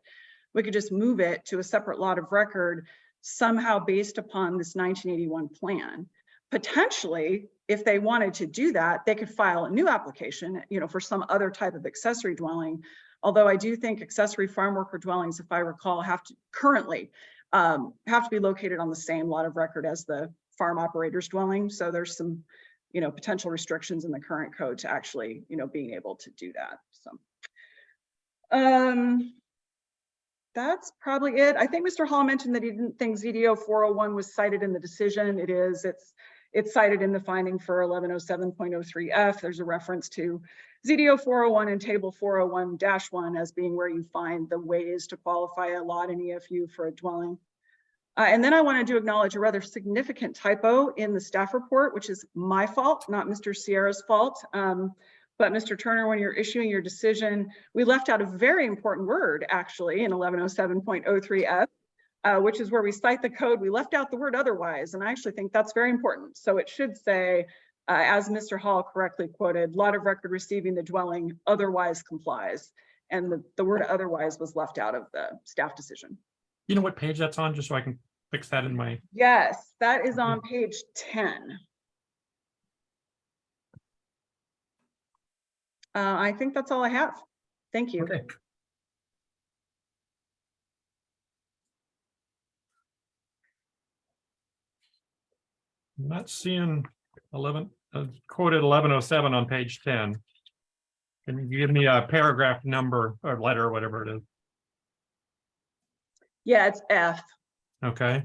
we could just move it to a separate lot of record somehow based upon this 1981 plan. Potentially, if they wanted to do that, they could file a new application, you know, for some other type of accessory dwelling. Although I do think accessory farm worker dwellings, if I recall, have to currently have to be located on the same lot of record as the farm operator's dwelling. So there's some, you know, potential restrictions in the current code to actually, you know, being able to do that. So that's probably it. I think Mr. Hall mentioned that he didn't think ZDO 401 was cited in the decision. It is. It's cited in the finding for 1107.03F. There's a reference to ZDO 401 and table 401-1 as being where you find the ways to qualify a lot in EFU for a dwelling. And then I wanted to acknowledge a rather significant typo in the staff report, which is my fault, not Mr. Sierra's fault. But Mr. Turner, when you're issuing your decision, we left out a very important word actually in 1107.03F. Which is where we cite the code. We left out the word otherwise, and I actually think that's very important. So it should say, as Mr. Hall correctly quoted, lot of record receiving the dwelling otherwise complies. And the word otherwise was left out of the staff decision. You know what page that's on, just so I can fix that in my. Yes, that is on page 10. I think that's all I have. Thank you. Okay. I'm not seeing quoted 1107 on page 10. Can you give me a paragraph number or letter or whatever it is? Yeah, it's F. Okay.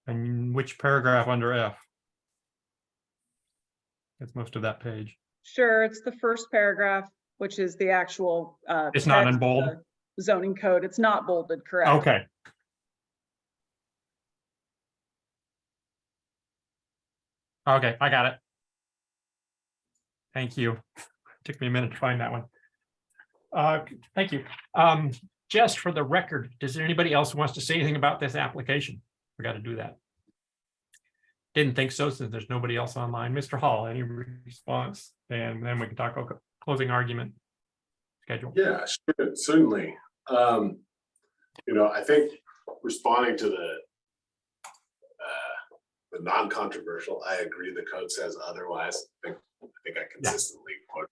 And which paragraph under F? That's most of that page. Sure, it's the first paragraph, which is the actual. It's not in text of bold? the Zoning code. It's not bolded, correct? Okay. Okay, I got it. Thank you. Took me a minute to find that one. Thank you. Just for the record, does there anybody else who wants to say anything about this application? We got to do that. Didn't think so, since there's nobody else online. Mr. Hall, any response? And then we can talk about closing argument schedule. Yeah, sure, certainly. I think responding to the non-controversial, I agree. The code says otherwise. I think I consistently quote,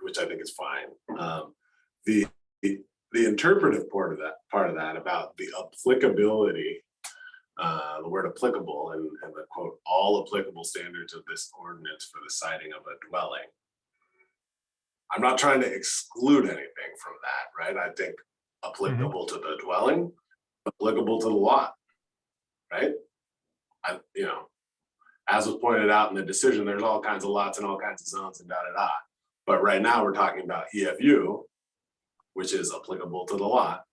which I think is fine. The interpretive part of that about the applicability, the word applicable, and the quote, all applicable standards of this ordinance for the siting of a dwelling. I'm not trying to exclude anything from that, right? I think applicable to the dwelling, applicable to the lot, right? As was pointed out in the decision, there's all kinds of lots and all kinds of zones and da. But right now we're talking about EFU, which is applicable to the lot.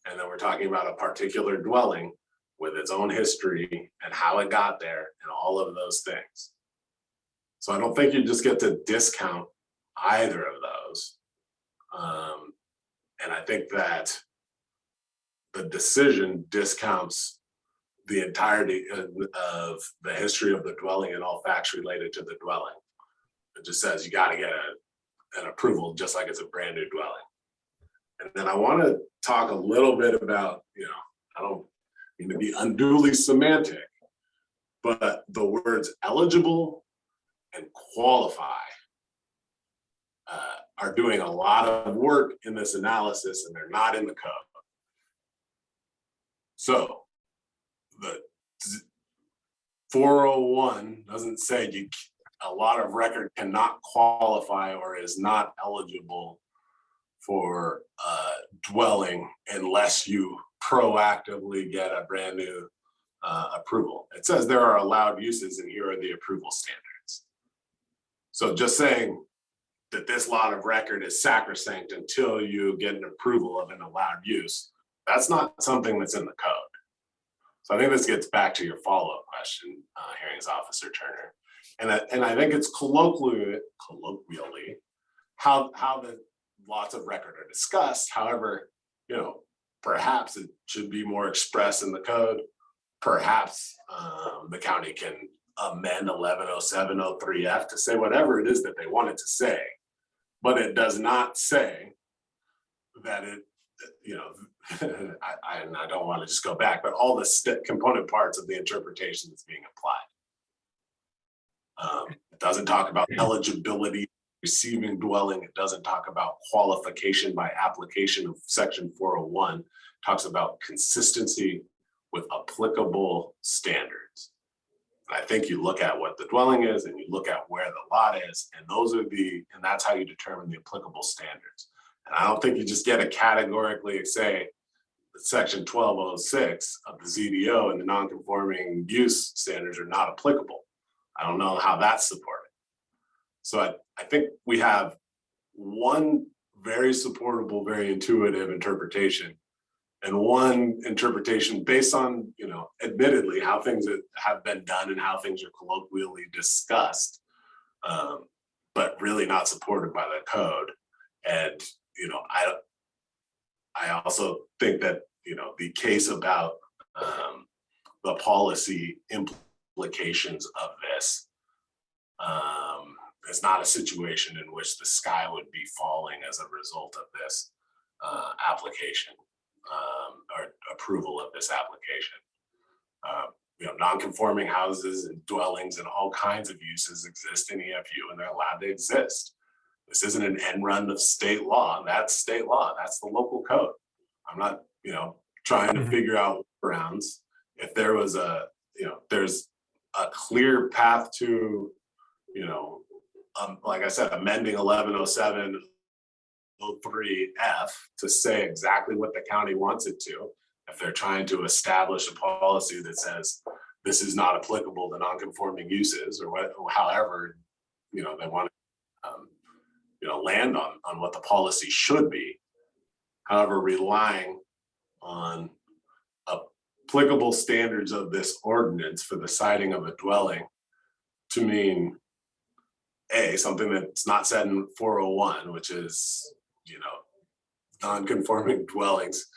And then we're talking about a particular dwelling with its own history and how it got there and all of those things. So I don't think you just get to discount either of those. And I think that the decision discounts the entirety of the history of the dwelling and all facts related to the dwelling. It just says you got to get an approval just like it's a brand new dwelling. And then I want to talk a little bit about, I don't mean to be unduly semantic, but the words eligible and qualify are doing a lot of work in this analysis, and they're not in the code. So the 401 doesn't say a lot of record cannot qualify or is not eligible for dwelling unless you proactively get a brand new approval. It says there are allowed uses and here are the approval standards. So just saying that this lot of record is sacrosanct until you get an approval of an allowed use, that's not something that's in the code. So I think this gets back to your follow-up question, Hearings Officer Turner. And I think it's colloquially how the lots of record are discussed. However, perhaps it should be more expressed in the code. Perhaps the county can amend 110703F to say whatever it is that they want it to say, but it does not say that it, I don't want to just go back, but all the component parts of the interpretation that's being applied. It doesn't talk about eligibility, receiving dwelling. It doesn't talk about qualification by application of section 401. It talks about consistency with applicable standards. And I think you look at what the dwelling is and you look at where the lot is, and and that's how you determine the applicable standards. And I don't think you just get to categorically say that section 1206 of the ZDO and the non-conforming use standards are not applicable. I don't know how that's supported. So I think we have one very supportable, very intuitive interpretation, and one interpretation based on, admittedly how things have been done and how things are colloquially discussed, but really not supported by the code. And, I also think that, the case about the policy implications of this is not a situation in which the sky would be falling as a result of this application or approval of this application. Non-conforming houses and dwellings and all kinds of uses exist in EFU, and they're allowed to exist. This isn't an end run of state law. That's state law. That's the local code. I'm not, trying to figure out workarounds. If there was there's a clear path to, like I said, amending 110703F to say exactly what the county wants it to. If they're trying to establish a policy that says this is not applicable to non-conforming uses or however they want to, land on what the policy should be. However, relying on applicable standards of this ordinance for the siding of a dwelling to mean something that's not said in 401, which is, non-conforming dwellings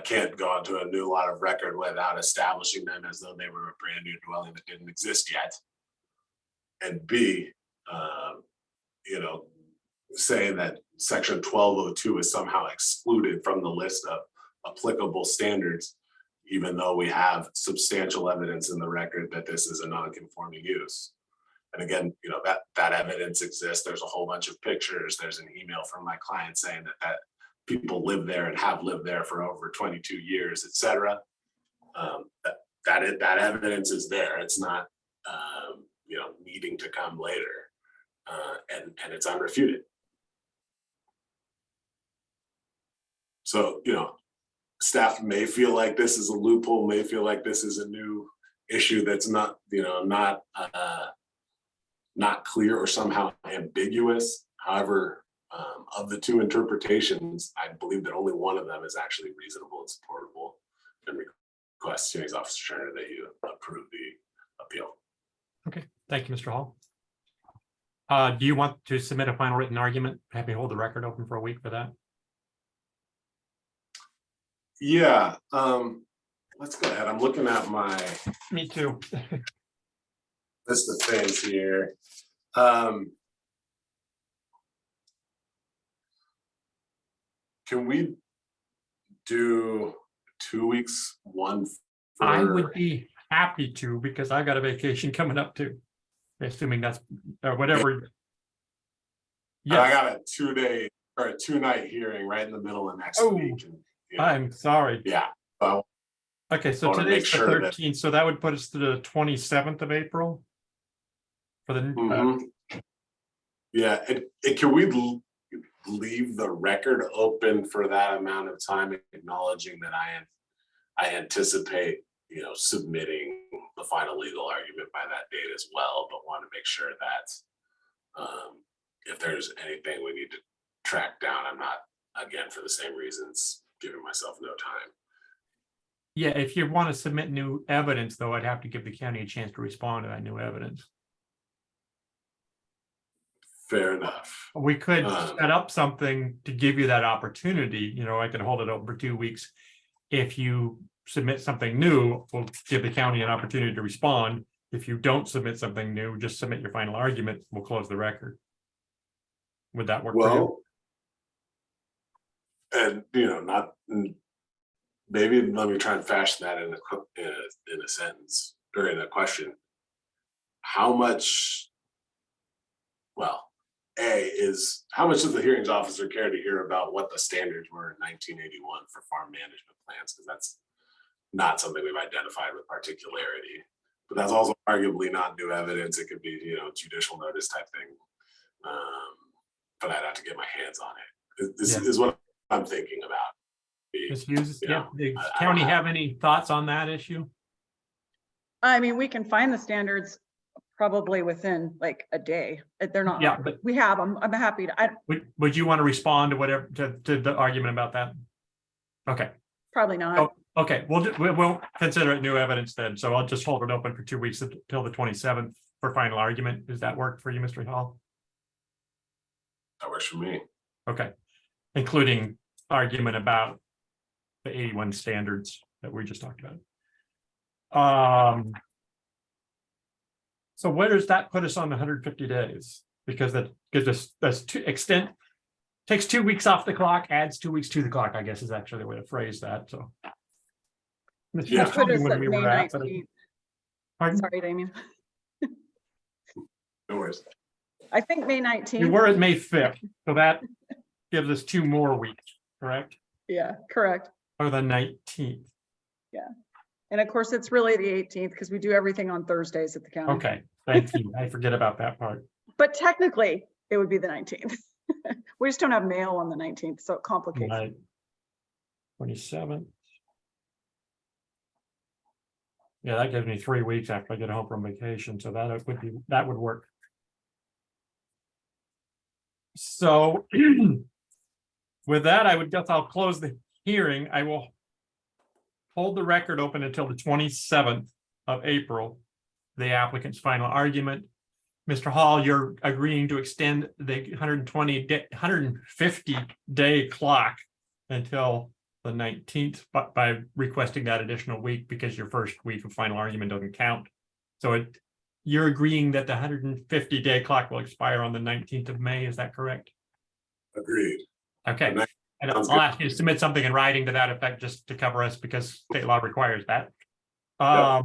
can't go onto a new lot of record without establishing them as though they were a brand new dwelling that didn't exist yet. And B, saying that section 1202 is somehow excluded from the list of applicable standards, even though we have substantial evidence in the record that this is a non-conforming use. And again, that evidence exists. There's a whole bunch of pictures. There's an email from my client saying that people live there and have lived there for over 22 years, et cetera. That evidence is there. It's not, needing to come later, and it's unrefuted. So, staff may feel like this is a loophole, may feel like this is a new issue that's not clear or somehow ambiguous. However, of the two interpretations, I believe that only one of them is actually reasonable and supportable, and request Hearings Officer Turner that you approve the appeal. Okay, thank you, Mr. Hall. Do you want to submit a final written argument? Happy to hold the record open for a week for that. Yeah, let's go ahead. I'm looking at my Me too. list of things here. Can we do 2 weeks? One for, I would be happy to, because I got a vacation coming up too. Assuming that's whatever. I Yes, got a 2-day or a 2-night hearing right in the middle of next Oh, week. And, I'm sorry. yeah. So Okay, so I wanna make today's the sure that- 13th, so that would put us to the 27th of April. For the yeah, can we leave the record open for that amount of time, acknowledging that I anticipate, submitting the final legal argument by that date as well, but want to make sure that if there's anything we need to track down, I'm not, again, for the same reasons, giving myself no time. Yeah, if you want to submit new evidence, though, I'd have to give the county a chance to respond to that new evidence. Fair enough. We could Um, set up something to give you that opportunity, I can hold it open for 2 weeks. If you submit something new, we'll give the county an opportunity to respond. If you don't submit something new, just submit your final argument, we'll close the record. Would that work for you? Well, and maybe let me try and fashion that in a sentence or in a question. How much? Well, is how much does the hearings officer care to hear about what the standards were in 1981 for farm management plans? Because that's not something we've identified with particularity. But that's also arguably not new evidence. It could be, judicial notice type thing. But I'd have to get my hands on it. This is what I'm thinking about. Ms. Hughes, Yeah, the I county don't have any thoughts on that issue? I mean, we can find the standards probably within like a day. They're not, Yeah, hard. but We have them. I'm happy to, would you want to respond to whatever, to the argument about that? Okay, probably not. Oh. okay, we won't consider it new evidence then, so I'll just hold it open for 2 weeks until the 27th for final argument. Does that work for you, Mr. Hall? That works for me. Okay, including argument about the 81 standards that we just talked about. So where does that put us on the 150 days? Because that gives us, takes 2 weeks off the clock, adds 2 weeks to the clock, I guess is actually the way to phrase that, so. Yeah. Just tell me Put us when at we May were at, but- 19th. Pardon? Sorry, Damien. No worries. I think May We 19th. were at May 5th, so that gives us 2 more weeks, correct? Yeah, correct. Or the 19th, And of course, it's really the 18th because we do everything on Thursdays at the county. okay, thank you, I forget about that part. But technically, it would be the 19th. We just don't have mail on the 19th, so it complicates. Right. 27th. Yeah, that gives me 3 weeks after I get home from vacation, so that would work. So with that, I would guess I'll close the hearing. I will hold the record open until the 27th of April, the applicant's final argument. Mr. Hall, you're agreeing to extend the 150 day clock until the 19th, but by requesting that additional week because your first week of final argument doesn't count. So you're agreeing that the 150 day clock will expire on the 19th of May, is that correct? Agreed. Okay, That and sounds I'll good. ask you to submit something in writing to that effect, just to cover us, because state law requires that. Yeah.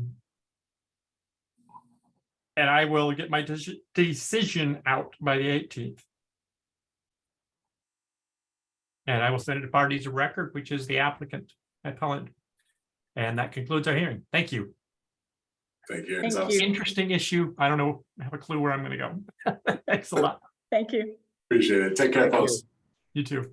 And I will get my decision out by the 18th. And I will send it to parties of record, which is the applicant, appellant. And that concludes our hearing. Thank you. Thank you. Thank you. Interesting issue. I don't know, I have a clue where I'm gonna go. Thanks a lot. Thank you. Appreciate it. Take care, Thank you. folks. You too.